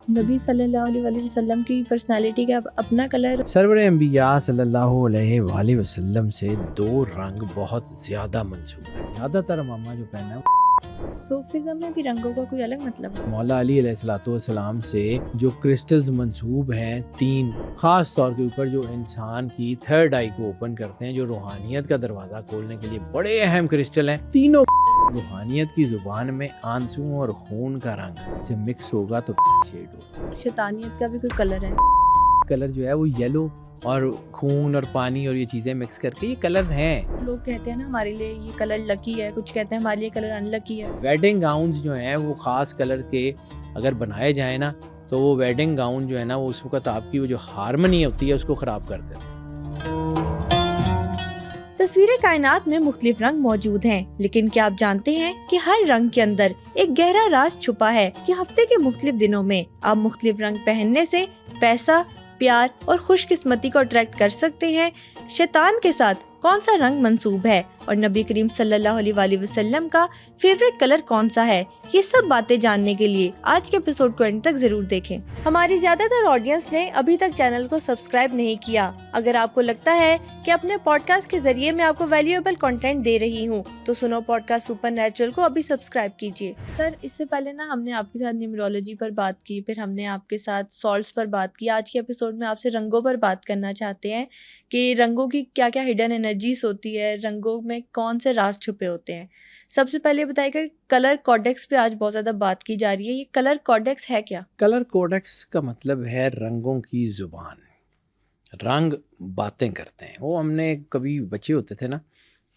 نبی صلی اللہ علیہ وآلہ وسلم کی پرسنالٹی کا اپنا کلر. سرور انبیاء صلی اللہ علیہ وآلہ وسلم سے دو رنگ بہت زیادہ منسوب ہیں. زیادہ تر امامہ جو پہنا ہے صوفیزم میں بھی رنگوں کا کوئی الگ مطلب ہے. مولا علی علیہ السلام سے جو کرسٹلز منسوب ہیں 3 خاص طور کے اوپر جو انسان کی تھرڈ آئی کو اوپن کرتے ہیں, جو روحانیت کا دروازہ کھولنے کے لیے بڑے اہم کرسٹل ہیں, تینوں روحانیت کی زبان میں آنسو اور خون کا رنگ جب مکس ہوگا تو شیڈ ہوگا. شیطانیت کا بھی کوئی کلر ہے. کلر جو ہے وہ یلو اور خون اور پانی اور یہ چیزیں مکس کر کے یہ کلر ہیں. لوگ کہتے ہیں نا ہمارے لیے یہ کلر لکی ہے, کچھ کہتے ہیں ہمارے لیے کلر ان لکی ہے. ویڈنگ گاؤنز جو ہیں وہ خاص کلر کے اگر بنائے جائیں نا تو وہ ویڈنگ گاؤن جو ہے نا وہ اس وقت آپ کی وہ جو ہارمنی ہوتی ہے اس کو خراب کر دیتے ہیں. تصویر کائنات میں مختلف رنگ موجود ہیں, لیکن کیا آپ جانتے ہیں کہ ہر رنگ کے اندر ایک گہرا راز چھپا ہے کہ ہفتے کے مختلف دنوں میں آپ مختلف رنگ پہننے سے پیسہ, پیار اور خوش قسمتی کو اٹریکٹ کر سکتے ہیں. شیطان کے ساتھ کون سا رنگ منسوب ہے اور نبی کریم صلی اللہ علیہ وآلہ وسلم کا فیوریٹ کلر کون سا ہے, یہ سب باتیں جاننے کے لیے آج کے ایپیسوڈ کو اینڈ تک ضرور دیکھیں. ہماری زیادہ تر آڈینس نے ابھی تک چینل کو سبسکرائب نہیں کیا. اگر آپ کو لگتا ہے کہ اپنے پوڈ کاسٹ کے ذریعے میں آپ کو ویلیویبل کنٹینٹ دے رہی ہوں تو سنو پوڈ کاسٹ سپر نیچرل کو ابھی سبسکرائب کیجیے. سر, اس سے پہلے نا ہم نے آپ کے ساتھ نیومرولوجی پر بات کی, پھر ہم نے آپ کے ساتھ سالٹس پر بات کی. آج کے ایپیسوڈ میں آپ سے رنگوں پر بات کرنا چاہتے ہیں کہ رنگوں کی کیا کیا ہڈن انرجیز ہوتی ہے, رنگوں میں کون سے راز چھپے ہوتے ہیں. سب سے پہلے بتائیے کہ کلر کوڈیکس پہ آج بہت زیادہ بات کی جا رہی ہے, یہ کلر کوڈیکس ہے کیا؟ کلر کوڈیکس کا مطلب ہے رنگوں کی زبان. رنگ باتیں کرتے ہیں. وہ ہم نے کبھی بچے ہوتے تھے نا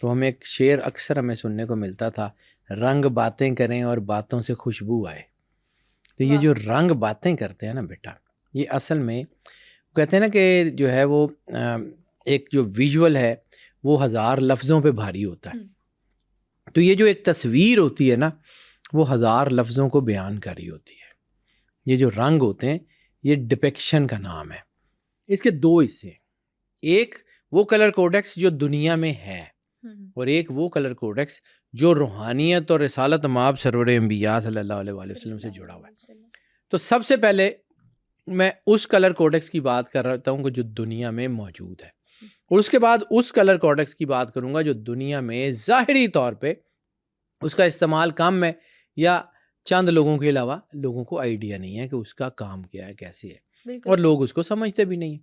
تو ہمیں ایک شعر اکثر ہمیں سننے کو ملتا تھا, رنگ باتیں کریں اور باتوں سے خوشبو آئے. تو یہ جو رنگ باتیں کرتے ہیں نا بیٹا, یہ اصل میں کہتے ہیں نا کہ جو ہے وہ ایک جو ویژول ہے وہ 1000 لفظوں پہ بھاری ہوتا ہے. تو یہ جو ایک تصویر ہوتی ہے نا وہ 1000 لفظوں کو بیان کر رہی ہوتی ہے. یہ جو رنگ ہوتے ہیں یہ ڈپیکشن کا نام ہے. اس کے 2 حصے ہیں, ایک وہ کلر کوڈیکس جو دنیا میں ہے اور ایک وہ کلر کوڈیکس جو روحانیت اور رسالت مآب سرور انبیاء صلی اللہ علیہ وآلہ وسلم سے جڑا ہوا ہے. تو سب سے پہلے میں اس کلر کوڈیکس کی بات کر رہا ہوں کہ جو دنیا میں موجود ہے, اور اس کے بعد اس کلر کوڈیکس کی بات کروں گا جو دنیا میں ظاہری طور پہ اس کا استعمال کم ہے یا چند لوگوں کے علاوہ لوگوں کو آئیڈیا نہیں ہے کہ اس کا کام کیا ہے, کیسے ہے, اور لوگ اس کو سمجھتے بھی نہیں ہیں.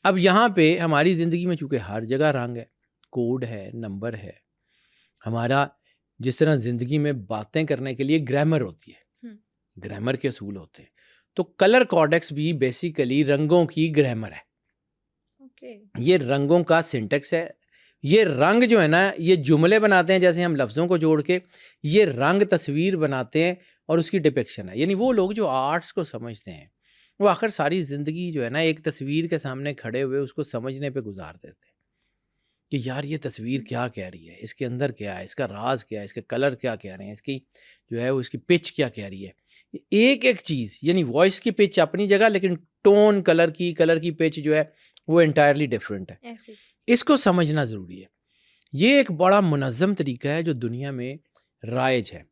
اب یہاں پہ ہماری زندگی میں چونکہ ہر جگہ رنگ ہے, کوڈ ہے, نمبر ہے, ہمارا جس طرح زندگی میں باتیں کرنے کے لیے گرامر ہوتی ہے, گرامر کے اصول ہوتے ہیں, تو کلر کوڈیکس بھی بیسیکلی رنگوں کی گرامر ہے. یہ رنگوں کا سینٹیکس ہے. یہ رنگ جو ہے نا یہ جملے بناتے ہیں, جیسے ہم لفظوں کو جوڑ کے یہ رنگ تصویر بناتے ہیں اور اس کی ڈپیکشن ہے. یعنی وہ لوگ جو آرٹس کو سمجھتے ہیں وہ آخر ساری زندگی جو ہے نا ایک تصویر کے سامنے کھڑے ہوئے اس کو سمجھنے پہ گزار دیتے ہیں کہ یار یہ تصویر کیا کہہ رہی ہے, اس کے اندر کیا ہے, اس کا راز کیا ہے, اس کے کلر کیا کہہ رہے ہیں, اس کی جو ہے اس کی پچ کیا کہہ رہی ہے. ایک ایک چیز, یعنی وائس کی پچ اپنی جگہ لیکن ٹون کلر کی پچ جو ہے وہ انٹائرلی ڈیفرنٹ ہے. اس کو سمجھنا ضروری ہے. یہ ایک بڑا منظم طریقہ ہے جو دنیا میں رائج ہے.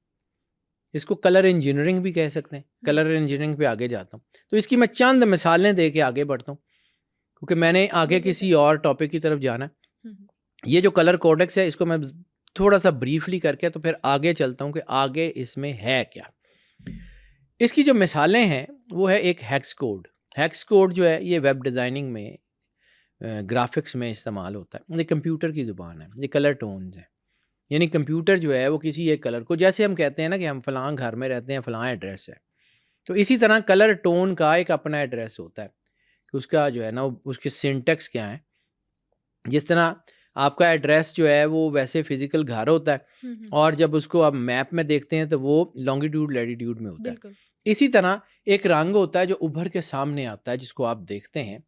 اس کو کلر انجینئرنگ بھی کہہ سکتے ہیں. کلر انجینئرنگ پہ آگے جاتا ہوں تو اس کی میں چند مثالیں دے کے آگے بڑھتا ہوں کیونکہ میں نے آگے کسی اور ٹاپک کی طرف جانا ہے. یہ جو کلر کوڈیکس ہے اس کو میں تھوڑا سا بریفلی کر کے تو پھر آگے چلتا ہوں کہ آگے اس میں ہے کیا. اس کی جو مثالیں ہیں وہ ہے ایک ہیکس کوڈ. ہیکس کوڈ جو ہے یہ ویب ڈیزائننگ میں گرافکس میں استعمال ہوتا ہے. یہ کمپیوٹر کی زبان ہے. یہ کلر ٹونز ہیں. یعنی کمپیوٹر جو ہے وہ کسی ایک کلر کو, جیسے ہم کہتے ہیں نا کہ ہم فلاں گھر میں رہتے ہیں, فلاں ایڈریس ہے, تو اسی طرح کلر ٹون کا ایک اپنا ایڈریس ہوتا ہے کہ اس کا جو ہے نا اس کے سینٹیکس کیا ہیں. جس طرح آپ کا ایڈریس جو ہے وہ ویسے فزیکل گھر ہوتا ہے اور جب اس کو آپ میپ میں دیکھتے ہیں تو وہ لانگیٹیوڈ لیٹیٹیوڈ میں ہوتا ہے. اسی طرح ایک رنگ ہوتا ہے جو ابھر کے سامنے آتا ہے جس کو آپ دیکھتے ہیں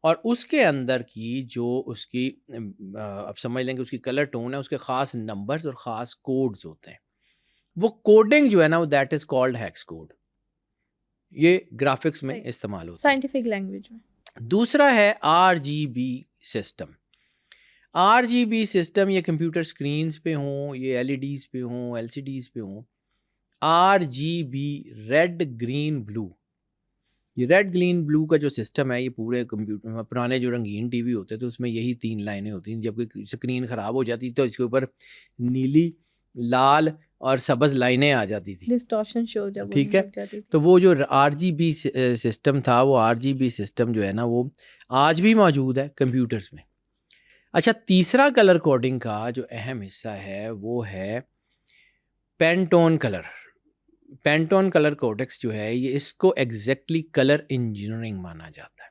اور اس کے اندر کی جو اس کی آپ سمجھ لیں کہ اس کی کلر ٹون ہے, اس کے خاص نمبرز اور خاص کوڈز ہوتے ہیں. وہ کوڈنگ جو ہے نا that is called hex code. یہ گرافکس میں استعمال ہوتا ہے سائنٹیفک لینگویج میں. دوسرا ہے RGB سسٹم. RGB سسٹم یہ کمپیوٹر سکرینز پہ ہوں, یہ LEDs پہ ہوں, LCDs پہ ہوں. RGB ریڈ گرین بلو, یہ ریڈ گرین بلو کا جو سسٹم ہے یہ پورے کمپیوٹر میں، پرانے جو رنگین ٹی وی ہوتے تھے اس میں یہی 3 لائنیں ہوتی ہیں، جب کوئی اسکرین خراب ہو جاتی تو اس کے اوپر نیلی، لال اور سبز لائنیں آ جاتی تھی، ڈسٹورشن شو جب ٹھیک ہے. تو وہ جو RGB سسٹم تھا، وہ RGB سسٹم جو ہے نا وہ آج بھی موجود ہے کمپیوٹرز میں. اچھا، تیسرا کلر کوڈنگ کا جو اہم حصہ ہے وہ ہے پینٹون کلر. پینٹون کلر کوڈکس جو ہے یہ اس کو ایگزیکٹلی کلر انجینئرنگ مانا جاتا ہے.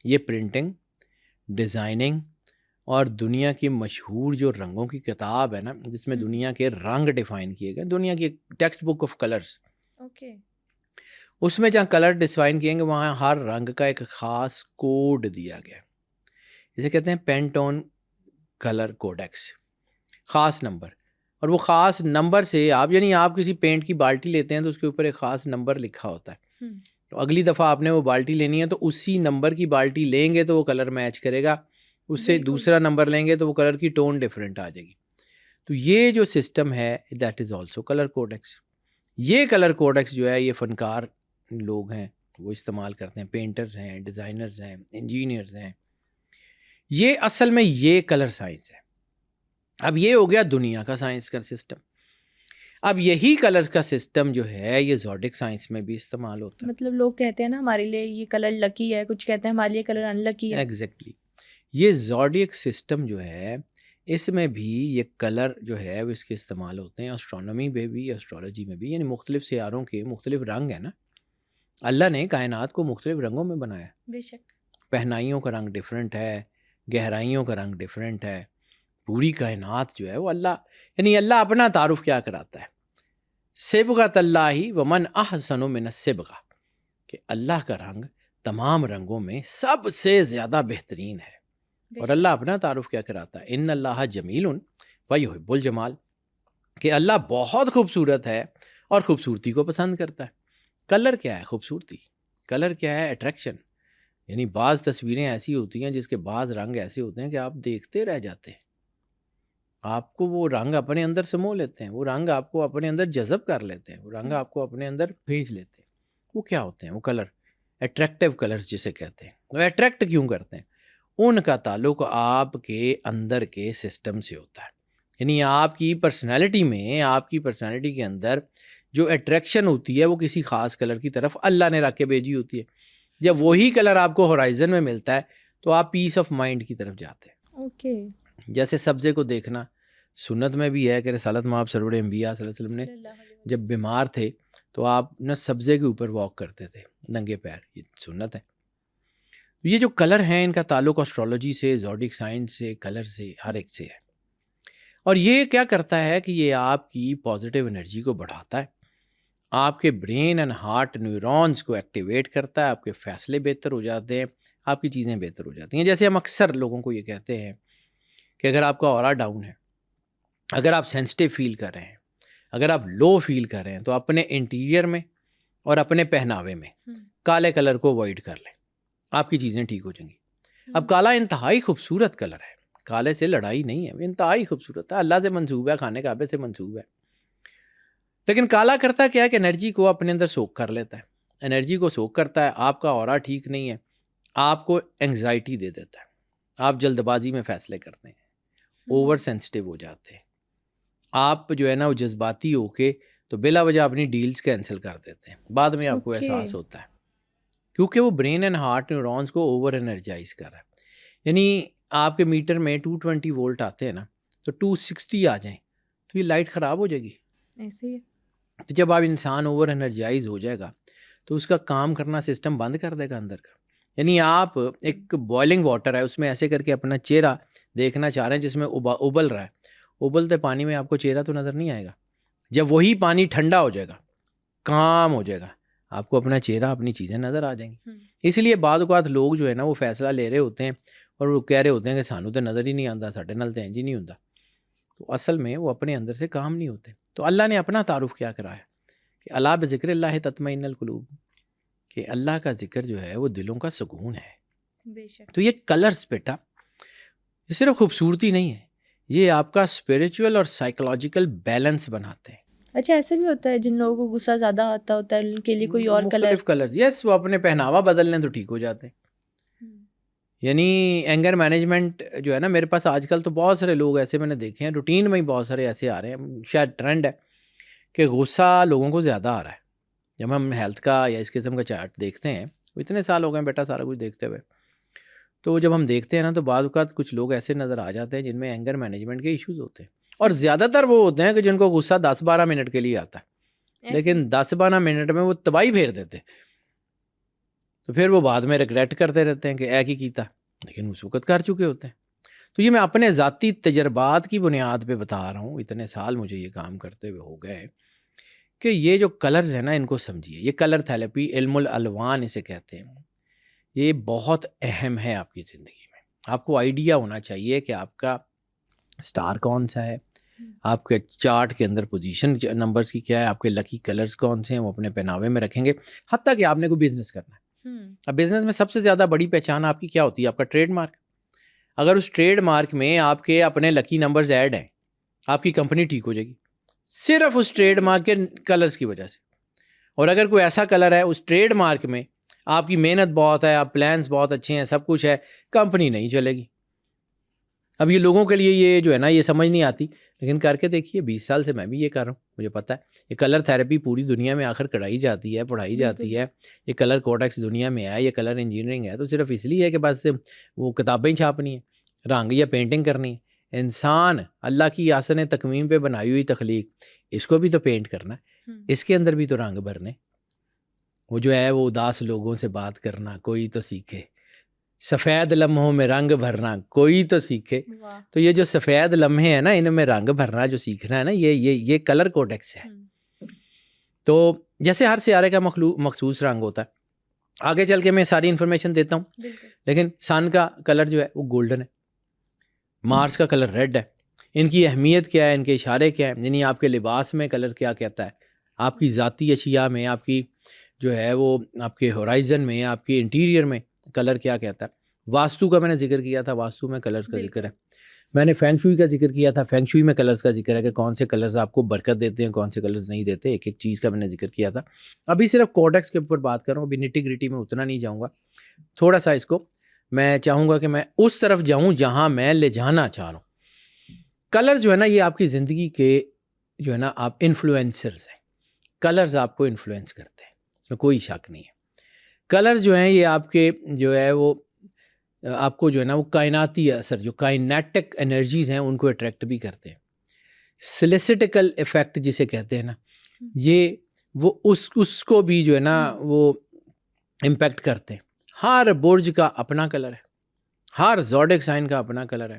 یہ پرنٹنگ، ڈیزائننگ اور دنیا کی مشہور جو رنگوں کی کتاب ہے نا، جس میں دنیا کے رنگ ڈیفائن کیے گئے، دنیا کی textbook of colours, okay, اس میں جہاں کلر ڈیفائن کیے گے وہاں ہر رنگ کا ایک خاص کوڈ دیا گیا. اسے کہتے ہیں پینٹون کلر کوڈیکس، خاص نمبر. اور وہ خاص نمبر سے آپ، یعنی آپ کسی پینٹ کی بالٹی لیتے ہیں تو اس کے اوپر ایک خاص نمبر لکھا ہوتا ہے. تو اگلی دفعہ آپ نے وہ بالٹی لینی ہے تو اسی نمبر کی بالٹی لیں گے تو وہ کلر میچ کرے گا، اس سے دوسرا نمبر لیں گے تو وہ کلر کی ٹون ڈفرینٹ آ جائے گی. تو یہ جو سسٹم ہے that is also colour codex. یہ کلر کوڈیکس جو ہے یہ فنکار لوگ ہیں وہ استعمال کرتے ہیں، پینٹرز ہیں، ڈیزائنرز ہیں، انجینئرز ہیں. یہ اصل میں یہ کلر سائنس ہے. اب یہ ہو گیا دنیا کا سائنس کا سسٹم. اب یہی کلر کا سسٹم جو ہے یہ زوڈک سائنس میں بھی استعمال ہوتا ہے. مطلب لوگ کہتے ہیں نا ہمارے لیے یہ کلر لکی ہے، کچھ کہتے ہیں ہمارے لیے کلر ان لکی ہے. ایگزیکٹلی. یہ زوڈک سسٹم جو ہے اس میں بھی یہ کلر جو ہے وہ اس کے استعمال ہوتے ہیں. اسٹرانومی میں بھی، اسٹرالوجی میں بھی، یعنی مختلف سیاروں کے مختلف رنگ ہیں نا. اللہ نے کائنات کو مختلف رنگوں میں بنایا. بے شک. پہنائیوں کا رنگ ڈفرینٹ ہے، گہرائیوں کا رنگ ڈفرینٹ ہے. پوری کائنات جو ہے وہ اللہ، یعنی اللہ اپنا تعارف کیا کراتا ہے، صبغۃ اللہ ومن احسن من الصبغہ، کہ اللہ کا رنگ تمام رنگوں میں سب سے زیادہ بہترین ہے. اور اللہ اپنا تعارف کیا کراتا ہے، ان اللہ جمیل ویحب الجمال، کہ اللہ بہت خوبصورت ہے اور خوبصورتی کو پسند کرتا ہے. کلر کیا ہے؟ خوبصورتی. کلر کیا ہے؟ اٹریکشن. یعنی بعض تصویریں ایسی ہوتی ہیں جس کے بعض رنگ ایسے ہوتے ہیں کہ آپ دیکھتے رہ جاتے ہیں، آپ کو وہ رنگ اپنے اندر سمو لیتے ہیں، وہ رنگ آپ کو اپنے اندر جذب کر لیتے ہیں، وہ رنگ آپ کو اپنے اندر بھیج لیتے ہیں. وہ کیا ہوتے ہیں؟ وہ کلر، اٹریکٹیو کلرز جسے کہتے ہیں. وہ اٹریکٹ کیوں کرتے ہیں؟ ان کا تعلق آپ کے اندر کے سسٹم سے ہوتا ہے. یعنی آپ کی پرسنالٹی میں، آپ کی پرسنالٹی کے اندر جو اٹریکشن ہوتی ہے وہ کسی خاص کلر کی طرف اللہ نے رکھ کے بھیجی ہوتی ہے. جب وہی کلر آپ کو ہورائزن میں ملتا ہے تو آپ پیس آف مائنڈ کی طرف جاتے ہیں. اوکے. جیسے سبزے کو دیکھنا سنت میں بھی ہے کہ رسالت مآب سرور انبیاء صلی اللہ علیہ وسلم نے جب بیمار تھے تو آپ نہ سبزے کے اوپر واک کرتے تھے ننگے پیر، یہ سنت ہے. یہ جو کلر ہیں ان کا تعلق اسٹرالوجی سے، زوڈک سائنس سے، کلر سے، ہر ایک سے ہے. اور یہ کیا کرتا ہے کہ یہ آپ کی پازیٹیو انرجی کو بڑھاتا ہے، آپ کے برین اینڈ ہارٹ نیورونز کو ایکٹیویٹ کرتا ہے، آپ کے فیصلے بہتر ہو جاتے ہیں، آپ کی چیزیں بہتر ہو جاتی ہیں. جیسے ہم اکثر لوگوں کو یہ کہتے ہیں کہ اگر آپ کا اورا ڈاؤن ہے، اگر آپ سینسٹیو فیل کر رہے ہیں، اگر آپ لو فیل کر رہے ہیں تو اپنے انٹیریئر میں اور اپنے پہناوے میں کالے کلر کو اوائڈ کر لیں، آپ کی چیزیں ٹھیک ہو جائیں گی. اب کالا انتہائی خوبصورت کلر ہے، کالے سے لڑائی نہیں ہے، انتہائی خوبصورت ہے، اللہ سے منسوب ہے، خانے کعبے سے منسوب ہے. لیکن کالا کرتا کیا ہے کہ انرجی کو اپنے اندر سوک کر لیتا ہے، انرجی کو سوک کرتا ہے. آپ کا اورا ٹھیک نہیں ہے، آپ کو انگزائٹی دے دیتا ہے، آپ جلد بازی میں فیصلے کرتے ہیں، اوور سینسٹیو ہو جاتے ہیں، آپ جو ہے نا وہ جذباتی ہو کے تو بلا وجہ اپنی ڈیلز کینسل کر دیتے ہیں. بعد میں آپ کو احساس ہوتا ہے کیونکہ وہ برین اینڈ ہارٹ نیورونز کو اوور انرجائز کر رہا ہے. یعنی آپ کے میٹر میں 220 وولٹ آتے ہیں نا تو 260 آ جائیں تو یہ لائٹ خراب ہو جائے گی. ایسے ہی. تو جب آپ انسان اوور انرجائز ہو جائے گا تو اس کا کام کرنا سسٹم بند کر دے گا اندر کا. یعنی آپ ایک بوائلنگ واٹر ہے اس میں ایسے کر کے اپنا چہرہ دیکھنا چاہ رہے ہیں جس میں ابل رہا ہے، ابلتے پانی میں آپ کو چہرہ تو نظر نہیں آئے گا. جب وہی پانی ٹھنڈا ہو جائے گا، کام ہو جائے گا، آپ کو اپنا چہرہ، اپنی چیزیں نظر آ جائیں گی. اس لیے بعض اوقات لوگ جو ہے نا وہ فیصلہ لے رہے ہوتے ہیں اور وہ کہہ رہے ہوتے ہیں کہ سانو تو نظر ہی نہیں آتا، ساڈے نال تو انج ہی نہیں ہوندا. تو اصل میں وہ اپنے اندر سے کام نہیں ہوتے. تو اللہ نے اپنا تعارف کیا کرایا کہ الا بذکر اللہ تطمئن القلوب، کہ اللہ کا ذکر جو ہے وہ دلوں کا سکون ہے. بے شک. تو یہ کلرز بیٹا یہ صرف خوبصورتی نہیں ہے، یہ آپ کا اسپریچول اور سائیکولوجیکل بیلنس بناتے ہیں. اچھا ایسا بھی ہوتا ہے جن لوگوں کو غصہ زیادہ آتا ہوتا ہے ان کے لیے کوئی اور کلر؟ مختلف کلر، یس، وہ اپنے پہناوا بدل لیں تو ٹھیک ہو جاتے ہیں. یعنی اینگر مینجمنٹ جو ہے نا، میرے پاس آج کل تو بہت سارے لوگ ایسے میں نے دیکھے ہیں، روٹین میں ہی بہت سارے ایسے آ رہے ہیں، شاید ٹرینڈ ہے کہ غصہ لوگوں کو زیادہ آ رہا ہے. جب ہم ہیلتھ کا یا اس قسم کا چارٹ دیکھتے ہیں، اتنے سال ہو گئے بیٹا سارا کچھ دیکھتے ہوئے، تو جب ہم دیکھتے ہیں نا تو بعض اوقات کچھ لوگ ایسے نظر آ جاتے ہیں جن میں اینگر مینجمنٹ کے ایشوز ہوتے ہیں، اور زیادہ تر وہ ہوتے ہیں کہ جن کو غصہ 10-12 منٹ کے لیے آتا ہے، لیکن 10-12 منٹ میں وہ تباہی پھیر دیتے ہیں. تو پھر وہ بعد میں ریگریٹ کرتے رہتے ہیں کہ کی کیتا، لیکن اس وقت کر چکے ہوتے ہیں. تو یہ میں اپنے ذاتی تجربات کی بنیاد پہ بتا رہا ہوں، اتنے سال مجھے یہ کام کرتے ہوئے ہو گئے، کہ یہ جو کلرز ہیں نا ان کو سمجھیے. یہ کلر تھیراپی، علم الالوان اسے کہتے ہیں، یہ بہت اہم ہے آپ کی زندگی میں. آپ کو آئیڈیا ہونا چاہیے کہ آپ کا سٹار کون سا ہے، آپ کے چارٹ کے اندر پوزیشن نمبرز کی کیا ہے، آپ کے لکی کلرز کون سے ہیں، وہ اپنے پہناوے میں رکھیں گے. حتیٰ کہ آپ نے کوئی بزنس کرنا ہے، اب بزنس میں سب سے زیادہ بڑی پہچان آپ کی کیا ہوتی ہے؟ آپ کا ٹریڈ مارک. اگر اس ٹریڈ مارک میں آپ کے اپنے لکی نمبرز ایڈ ہیں، آپ کی کمپنی ٹھیک ہو جائے گی صرف اس ٹریڈ مارک کے کلرز کی وجہ سے. اور اگر کوئی ایسا کلر ہے اس ٹریڈ مارک میں، آپ کی محنت بہت ہے، آپ پلانس بہت اچھے ہیں، سب کچھ ہے، کمپنی نہیں چلے گی. اب یہ لوگوں کے لیے یہ جو ہے نا یہ سمجھ نہیں آتی، لیکن کر کے دیکھیے. 20 سال سے میں بھی یہ کر رہا ہوں، مجھے پتہ ہے. یہ کلر تھیراپی پوری دنیا میں آخر کرائی جاتی ہے، پڑھائی جاتی ہے. یہ کلر کوڈیکس دنیا میں ہے، یہ کلر انجینئرنگ ہے تو صرف اس لیے ہے کہ بس وہ کتابیں چھاپنی ہیں، رنگ یا پینٹنگ کرنی ہے. انسان اللہ کی آسن تکوین پہ بنائی ہوئی تخلیق، اس کو بھی تو پینٹ کرنا ہے، اس کے اندر بھی تو رنگ بھرنے. وہ جو ہے وہ اداس لوگوں سے بات کرنا کوئی تو سیکھے، سفید لمحوں میں رنگ بھرنا کوئی تو سیکھے. تو یہ جو سفید لمحے ہیں نا، ان میں رنگ بھرنا جو سیکھنا ہے نا، یہ کلر کوڈیکس ہے. تو جیسے ہر سیارے کا مخصوص رنگ ہوتا ہے، آگے چل کے میں ساری انفارمیشن دیتا ہوں، لیکن سن کا کلر جو ہے وہ گولڈن ہے، مارس کا کلر ریڈ ہے. ان کی اہمیت کیا ہے، ان کے اشارے کیا ہیں، یعنی آپ کے لباس میں کلر کیا کہتا ہے، آپ کی ذاتی اشیاء میں، آپ کی جو ہے وہ آپ کے ہورائزن میں، آپ کے انٹیریئر میں کلر کیا کہتا ہے. واستو کا میں نے ذکر کیا تھا، واستو میں کلرز کا ذکر ہے. میں نے فینگ شوئی کا ذکر کیا تھا، فینگ شوئی میں کلرز کا ذکر ہے کہ کون سے کلرز آپ کو برکت دیتے ہیں، کون سے کلرز نہیں دیتے. ایک ایک چیز کا میں نے ذکر کیا تھا. ابھی صرف کوڈیکس کے اوپر بات کر رہا ہوں، ابھی نٹی گریٹی میں اتنا نہیں جاؤں گا. تھوڑا سا اس کو میں چاہوں گا کہ میں اس طرف جاؤں جہاں میں لے جانا چاہ رہا ہوں. کلر جو ہے نا یہ آپ کی زندگی کے جو ہے نا آپ انفلوئنسرز ہیں. کلرز آپ کو انفلوئنس کرتے ہیں، اس میں کوئی شک نہیں ہے. کلر جو ہیں یہ آپ کے جو ہے وہ آپ کو جو ہے نا وہ کائناتی اثر، جو کائنیٹک انرجیز ہیں ان کو اٹریکٹ بھی کرتے ہیں. سلیسٹیکل ایفیکٹ جسے کہتے ہیں نا، یہ وہ اس کو بھی جو ہے نا وہ امپیکٹ کرتے ہیں. ہر برج کا اپنا کلر ہے، ہر زوڈک سائن کا اپنا کلر ہے،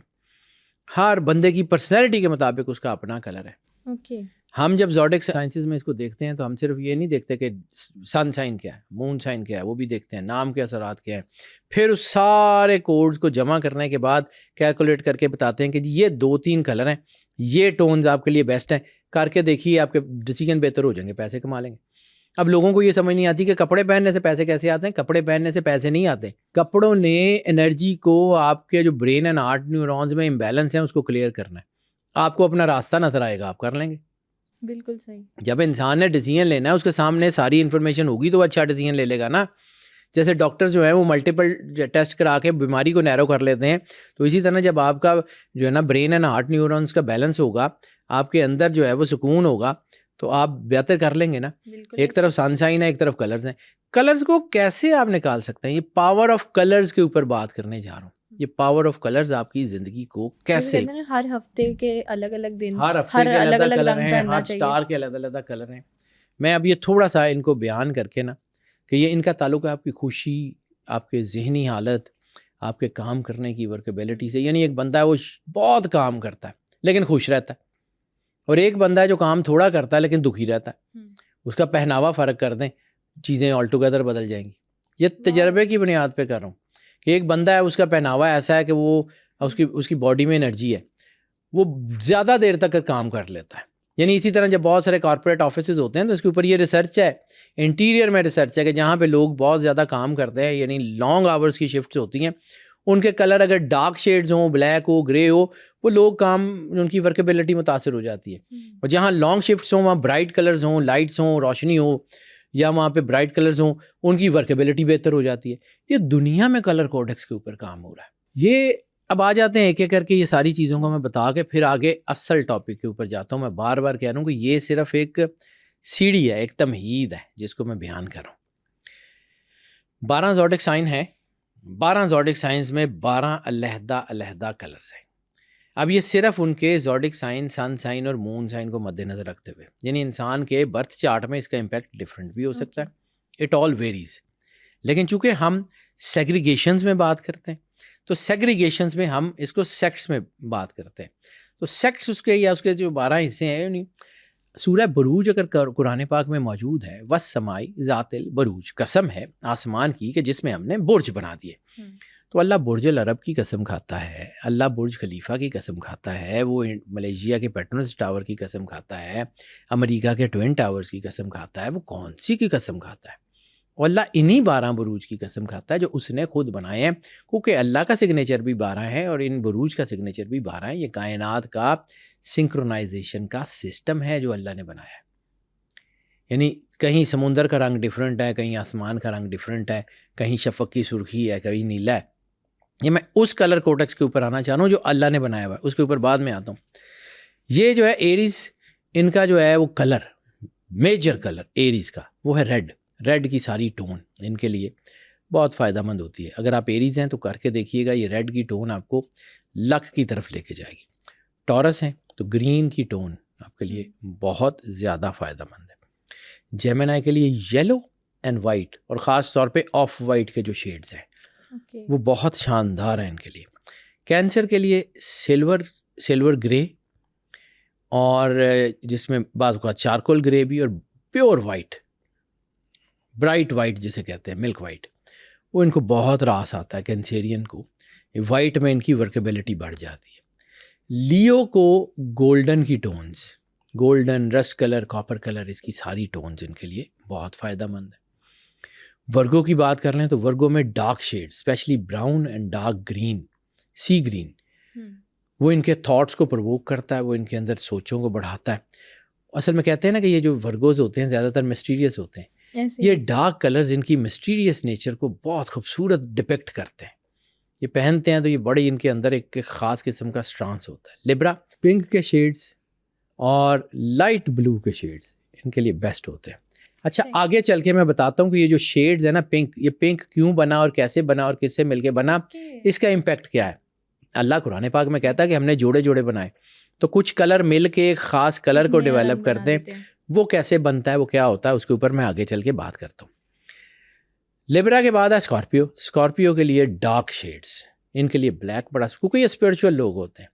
ہر بندے کی پرسنالٹی کے مطابق اس کا اپنا کلر ہے. ہم جب زوڈک سائنسز میں اس کو دیکھتے ہیں تو ہم صرف یہ نہیں دیکھتے کہ سن سائن کیا ہے، مون سائن کیا ہے، وہ بھی دیکھتے ہیں، نام کے اثرات کیا ہیں. پھر اس سارے کوڈز کو جمع کرنے کے بعد کیلکولیٹ کر کے بتاتے ہیں کہ جی یہ 2-3 کلر ہیں، یہ ٹونز آپ کے لیے بیسٹ ہیں، کر کے دیکھیے آپ کے ڈیسیجن بہتر ہو جائیں گے، پیسے کما لیں گے. اب لوگوں کو یہ سمجھ نہیں آتی کہ کپڑے پہننے سے پیسے کیسے آتے ہیں. کپڑے پہننے سے پیسے نہیں آتے. کپڑوں نے انرجی کو، آپ کے جو برین اینڈ ہارٹ نیورونز میں امبیلنس ہیں اس کو کلیئر کرنا ہے. آپ کو اپنا راستہ نظر آئے گا، آپ کر لیں گے. بالکل صحیح. جب انسان نے ڈیسیجن لینا ہے، اس کے سامنے ساری انفارمیشن ہوگی تو وہ اچھا ڈیسیجن لے لے گا نا. جیسے ڈاکٹر جو ہے وہ ملٹیپل ٹیسٹ کرا کے بیماری کو نیرو کر لیتے ہیں، تو اسی طرح جب آپ کا جو ہے نا برین اینڈ ہارٹ نیورونز کا بیلنس ہوگا، آپ کے اندر جو ہے وہ سکون ہوگا، تو آپ بہتر کر لیں گے نا. ایک طرف سن سائن ہے، ایک طرف کلرز ہیں. کلرز کو کیسے آپ نکال سکتے ہیں؟ یہ پاور آف کلرز کے اوپر بات کرنے جا رہا ہوں. یہ پاور آف کلرز آپ کی زندگی کو کیسے، ہر ہفتے کے الگ الگ دن، ہر ہفتے کے الگ الگ کلر ہیں، ہر سٹار کے الگ الگ کلر ہیں. میں اب یہ تھوڑا سا ان کو بیان کر کے نا کہ یہ ان کا تعلق ہے آپ کی خوشی، آپ کے ذہنی حالت، آپ کے کام کرنے کی ورکیبلٹی سے. یعنی ایک بندہ ہے وہ بہت کام کرتا ہے لیکن خوش رہتا ہے، اور ایک بندہ ہے جو کام تھوڑا کرتا ہے لیکن دکھی رہتا ہے. اس کا پہناوا فرق کر دیں، چیزیں آل ٹوگیدر بدل جائیں گی. یہ تجربے کی بنیاد پہ کر رہا ہوں کہ ایک بندہ ہے اس کا پہناوا ایسا ہے کہ وہ اس کی باڈی میں انرجی ہے، وہ زیادہ دیر تک کام کر لیتا ہے. یعنی اسی طرح جب بہت سارے کارپوریٹ آفیسز ہوتے ہیں تو اس کے اوپر یہ ریسرچ ہے، انٹیریئر میں ریسرچ ہے کہ جہاں پہ لوگ بہت زیادہ کام کرتے ہیں، یعنی لانگ آورز کی شفٹس ہوتی ہیں، ان کے کلر اگر ڈارک شیڈز ہوں، بلیک ہو، گرے ہو، وہ لوگ کام ان کی ورکیبلٹی متاثر ہو جاتی ہے. اور جہاں لانگ شفٹس ہوں وہاں برائٹ کلرز ہوں، لائٹس ہوں، روشنی ہو، یا وہاں پہ برائٹ کلرز ہوں، ان کی ورکیبلٹی بہتر ہو جاتی ہے. یہ دنیا میں کلر کوڈکس کے اوپر کام ہو رہا ہے. یہ اب آ جاتے ہیں ایک ایک کر کے یہ ساری چیزوں کو میں بتا کے پھر آگے اصل ٹاپک کے اوپر جاتا ہوں. میں بار بار کہہ رہا ہوں کہ یہ صرف ایک سیڑھی ہے، ایک تمہید ہے جس کو میں بیان کر رہا ہوں. 12 زوڈک سائن ہے. 12 زوڈک سائنز میں 12 علیحدہ علیحدہ کلرز ہیں. اب یہ صرف ان کے زوڈک سائن، سن سائن اور مون سائن کو مد نظر رکھتے ہوئے، یعنی انسان کے برتھ چارٹ میں اس کا امپیکٹ ڈفرینٹ بھی ہو سکتا ہے. It all varies. لیکن چونکہ ہم سیگریگیشنز میں بات کرتے ہیں تو سیگریگیشنز میں ہم اس کو سیکٹس میں بات کرتے ہیں. تو سیکٹس اس کے یا اس کے جو 12 حصے ہیں، یعنی سورہ بروج اگر قرآن پاک میں موجود ہے، وَالسَّمَاءِ ذَاتِ الْبُرُوج، قسم ہے آسمان کی کہ جس میں ہم نے برج بنا دیے. تو اللہ برج العرب کی قسم کھاتا ہے، اللہ برج خلیفہ کی قسم کھاتا ہے، وہ ملیشیا کے پیٹرنس ٹاور کی قسم کھاتا ہے، امریکہ کے ٹوین ٹاورز کی قسم کھاتا ہے. وہ کون سی کی قسم کھاتا ہے؟ اور اللہ انہی 12 بروج کی قسم کھاتا ہے جو اس نے خود بنائے ہیں، کیونکہ اللہ کا سگنیچر بھی 12 ہے اور ان بروج کا سگنیچر بھی 12 ہے. یہ کائنات کا سنکرونائزیشن کا سسٹم ہے جو اللہ نے بنایا ہے. یعنی کہیں سمندر کا رنگ ڈیفرنٹ ہے، کہیں آسمان کا رنگ ڈیفرنٹ ہے، کہیں شفق کی سرخی ہے، کہیں نیلا ہے. یہ میں اس کلر کوڈکس کے اوپر آنا چاہ رہا ہوں جو اللہ نے بنایا ہوا ہے، اس کے اوپر بعد میں آتا ہوں. یہ جو ہے ایریز، ان کا جو ہے وہ کلر، میجر کلر ایریز کا وہ ہے ریڈ. ریڈ کی ساری ٹون ان کے لیے بہت فائدہ مند ہوتی ہے. اگر آپ ایریز ہیں تو کر کے دیکھیے گا، یہ ریڈ کی ٹون آپ کو لک کی طرف لے کے جائے گی. ٹورس ہیں تو گرین کی ٹون آپ کے لیے بہت زیادہ فائدہ مند ہے. جیمنائی کے لیے یلو اینڈ وائٹ، اور خاص طور پہ آف وائٹ کے جو شیڈز ہیں وہ بہت شاندار ہیں ان کے لیے. کینسر کے لیے سلور گرے، اور جس میں بعض اوقات چارکول گرے بھی، اور پیور وائٹ، برائٹ وائٹ جسے کہتے ہیں، ملک وائٹ، وہ ان کو بہت راس آتا ہے. کینسیرین کو وائٹ میں ان کی ورکیبلٹی بڑھ جاتی ہے. لیو کو گولڈن کی tones, golden, rust colour, copper colour, اس کی ساری ٹونز ان کے لیے بہت فائدہ مند ہے. ورگو کی بات کر لیں تو ورگو میں dark shade, specially brown and dark green, sea green, وہ ان کے تھاٹس کو پرووک کرتا ہے، وہ ان کے اندر سوچوں کو بڑھاتا ہے. اصل میں کہتے ہیں نا کہ یہ جو ورگوز ہوتے ہیں زیادہ تر مسٹیریس ہوتے ہیں. یہ ڈارک کلرز ان کی مسٹیریس نیچر کو بہت خوبصورت ڈپیکٹ کرتے ہیں. یہ پہنتے ہیں تو یہ بڑی ان کے اندر ایک خاص قسم کا سٹرانس ہوتا ہے. لبرا پنک کے شیڈز اور لائٹ بلو کے شیڈز ان کے لیے بیسٹ ہوتے ہیں. اچھا آگے چل کے میں بتاتا ہوں کہ یہ جو شیڈز ہیں نا پنک، یہ پنک کیوں بنا اور کیسے بنا اور کس سے مل کے بنا، اس کا امپیکٹ کیا ہے. اللہ قرآن پاک میں کہتا ہے کہ ہم نے جوڑے جوڑے بنائے، تو کچھ کلر مل کے ایک خاص کلر کو ڈیولپ کرتے ہیں. وہ کیسے بنتا ہے، وہ کیا ہوتا ہے، اس کے اوپر میں آگے چل کے بات کرتا ہوں. لیبرا کے بعد ہے اسکارپیو. اسکارپیو کے لیے ڈارک شیڈز، ان کے لیے بلیک بڑا، کیونکہ یہ اسپرچول لوگ ہوتے ہیں،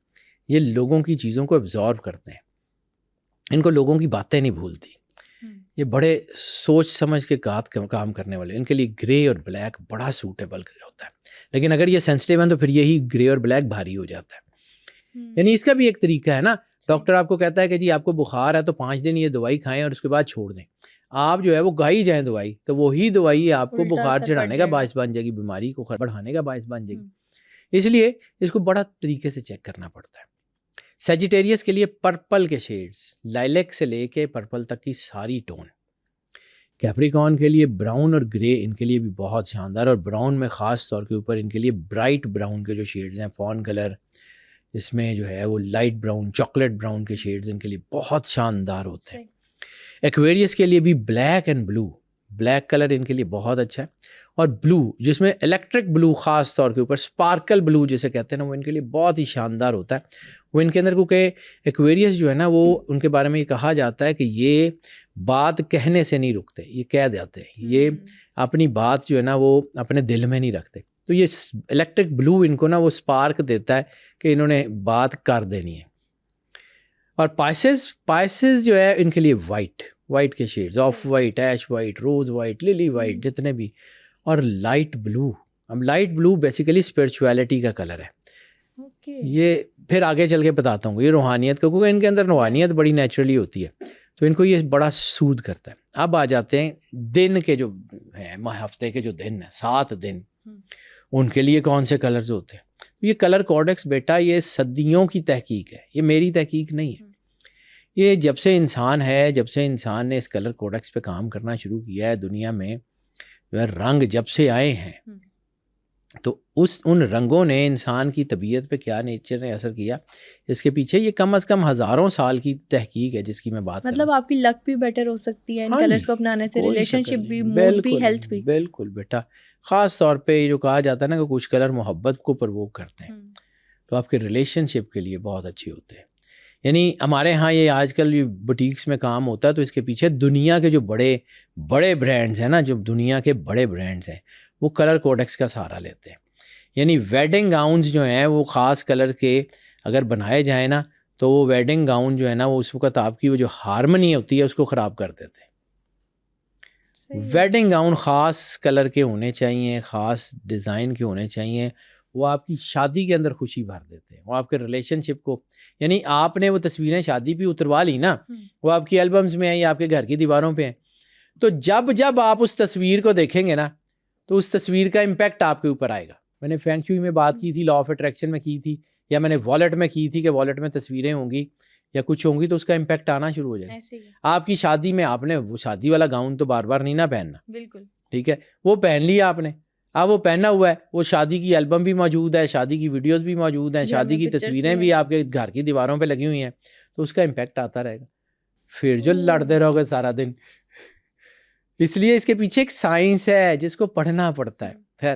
یہ لوگوں کی چیزوں کو ابزارو کرتے ہیں، ان کو لوگوں کی باتیں نہیں بھولتی، یہ بڑے سوچ سمجھ کے کام کرنے والے. ان کے لیے گرے اور بلیک بڑا سوٹیبل ہوتا ہے. لیکن اگر یہ سینسٹیو ہیں تو پھر یہی گرے اور بلیک بھاری ہو جاتا ہے. یعنی اس کا بھی ایک طریقہ ہے نا. ڈاکٹر آپ کو کہتا ہے کہ جی آپ کو بخار ہے تو 5 دن یہ دوائی کھائیں اور اس کے بعد چھوڑ دیں. آپ جو ہے وہ کھائی جائیں دوائی، تو وہی دوائی آپ کو بخار چڑھانے کا باعث بن جائے گی، بیماری کو بڑھانے کا باعث بن جائے گی. اس لیے اس کو بڑا طریقے سے چیک کرنا پڑتا ہے. سیجیٹیریس کے لیے پرپل کے شیڈز، لائلیک سے لے کے پرپل تک کی ساری ٹون. کیپریکارن کے لیے براؤن اور گرے ان کے لیے بھی بہت شاندار، اور براؤن میں خاص طور کے اوپر ان کے لیے برائٹ براؤن کے جو شیڈز ہیں، فون کلر، اس میں جو ہے وہ لائٹ براؤن، چاکلیٹ براؤن کے شیڈز ان کے لیے بہت شاندار ہوتے ہیں. ایکویریس کے لیے بھی black and blue, black colour ان کے لیے بہت اچھا ہے. اور بلو جس میں الیکٹرک بلو خاص طور کے اوپر، اسپارکل بلو جسے کہتے ہیں نا، وہ ان کے لیے بہت ہی شاندار ہوتا ہے. وہ ان کے اندر کیونکہ ایکویریس جو ہے نا، وہ ان کے بارے میں یہ کہا جاتا ہے کہ یہ بات کہنے سے نہیں رکتے، یہ کہہ جاتے ہیں، یہ اپنی بات جو ہے نا وہ اپنے دل میں نہیں رکھتے. تو یہ الیکٹرک بلو ان کو نا وہ سپارک دیتا ہے کہ انہوں نے بات کر دینی ہے. اور پائسز جو ہے ان کے لیے وائٹ کے shades, off white, ash white, rose white, lily white, جتنے بھی، اور لائٹ بلو. اب لائٹ بلو بیسیکلی اسپرچویلٹی کا کلر ہے. یہ پھر آگے چل کے بتاتا ہوں، یہ روحانیت کا، کیونکہ ان کے اندر روحانیت بڑی نیچرلی ہوتی ہے تو ان کو یہ بڑا سود کرتا ہے. اب آ جاتے ہیں دن کے جو ہیں، ہفتے کے جو دن ہیں، 7 دن، ان کے لیے کون سے کلرز ہوتے ہیں. یہ کلر کوڈکس بیٹا یہ صدیوں کی تحقیق ہے, یہ میری تحقیق نہیں ہے. یہ جب سے انسان نے اس کلر کوڈکس پہ کام کرنا شروع کیا ہے دنیا میں, جو ہے رنگ جب سے آئے ہیں تو ان رنگوں نے انسان کی طبیعت پہ کیا نیچر نے اثر کیا, اس کے پیچھے یہ کم از کم ہزاروں سال کی تحقیق ہے جس کی میں بات مطلب آپ کی لک بھی بیٹر ہو سکتی ہے ان کلرز کو اپنانے سے, ریلیشن شپ بھی, موڈ بھی, ہیلتھ بھی. بالکل بیٹا, خاص طور پہ جو کہا جاتا ہے نا کہ کچھ کلر محبت کو پرووک کرتے ہیں, تو آپ کے ریلیشن شپ کے لیے بہت اچھے ہوتے ہیں. یعنی ہمارے ہاں یہ آج کل بوٹیکس میں کام ہوتا ہے تو اس کے پیچھے دنیا کے جو بڑے بڑے برانڈز ہیں نا, جو دنیا کے بڑے برانڈز ہیں وہ کلر کوڈکس کا سہارا لیتے ہیں. یعنی ویڈنگ گاؤنز جو ہیں وہ خاص کلر کے اگر بنائے جائیں نا تو وہ ویڈنگ گاؤن جو ہے نا وہ اس وقت آپ کی وہ جو ہارمنی ہوتی ہے اس کو خراب کر دیتے ہیں. ویڈنگ گاؤن خاص کلر کے ہونے چاہیے, خاص ڈیزائن کے ہونے چاہیے, وہ آپ کی شادی کے اندر خوشی بھر دیتے ہیں, وہ آپ کے ریلیشن شپ کو, یعنی آپ نے وہ تصویریں شادی پہ اتروا لی نا, وہ آپ کی البمز میں ہیں یا آپ کے گھر کی دیواروں پہ ہیں, تو جب آپ اس تصویر کو دیکھیں گے نا تو اس تصویر کا امپیکٹ آپ کے اوپر آئے گا. میں نے فینگ شوئی میں بات کی تھی, لا آف اٹریکشن میں کی تھی, یا میں نے والٹ میں کی تھی کہ والٹ میں تصویریں ہوں گی یا کچھ ہوں گی تو اس کا امپیکٹ آنا شروع ہو جائے گا. آپ کی شادی میں آپ نے وہ شادی والا گاؤن تو بار بار نہیں نا پہننا, بالکل ٹھیک ہے, وہ پہن لیا آپ نے, اب وہ پہنا ہوا ہے, وہ شادی کی البم بھی موجود ہے, شادی کی ویڈیوز بھی موجود ہیں, شادی کی تصویریں بھی آپ کے گھر کی دیواروں پہ لگی ہوئی ہیں, تو اس کا امپیکٹ آتا رہے گا. پھر جو لڑتے رہو گے سارا دن. اس لیے اس کے پیچھے ایک سائنس ہے جس کو پڑھنا پڑتا ہے. خیر,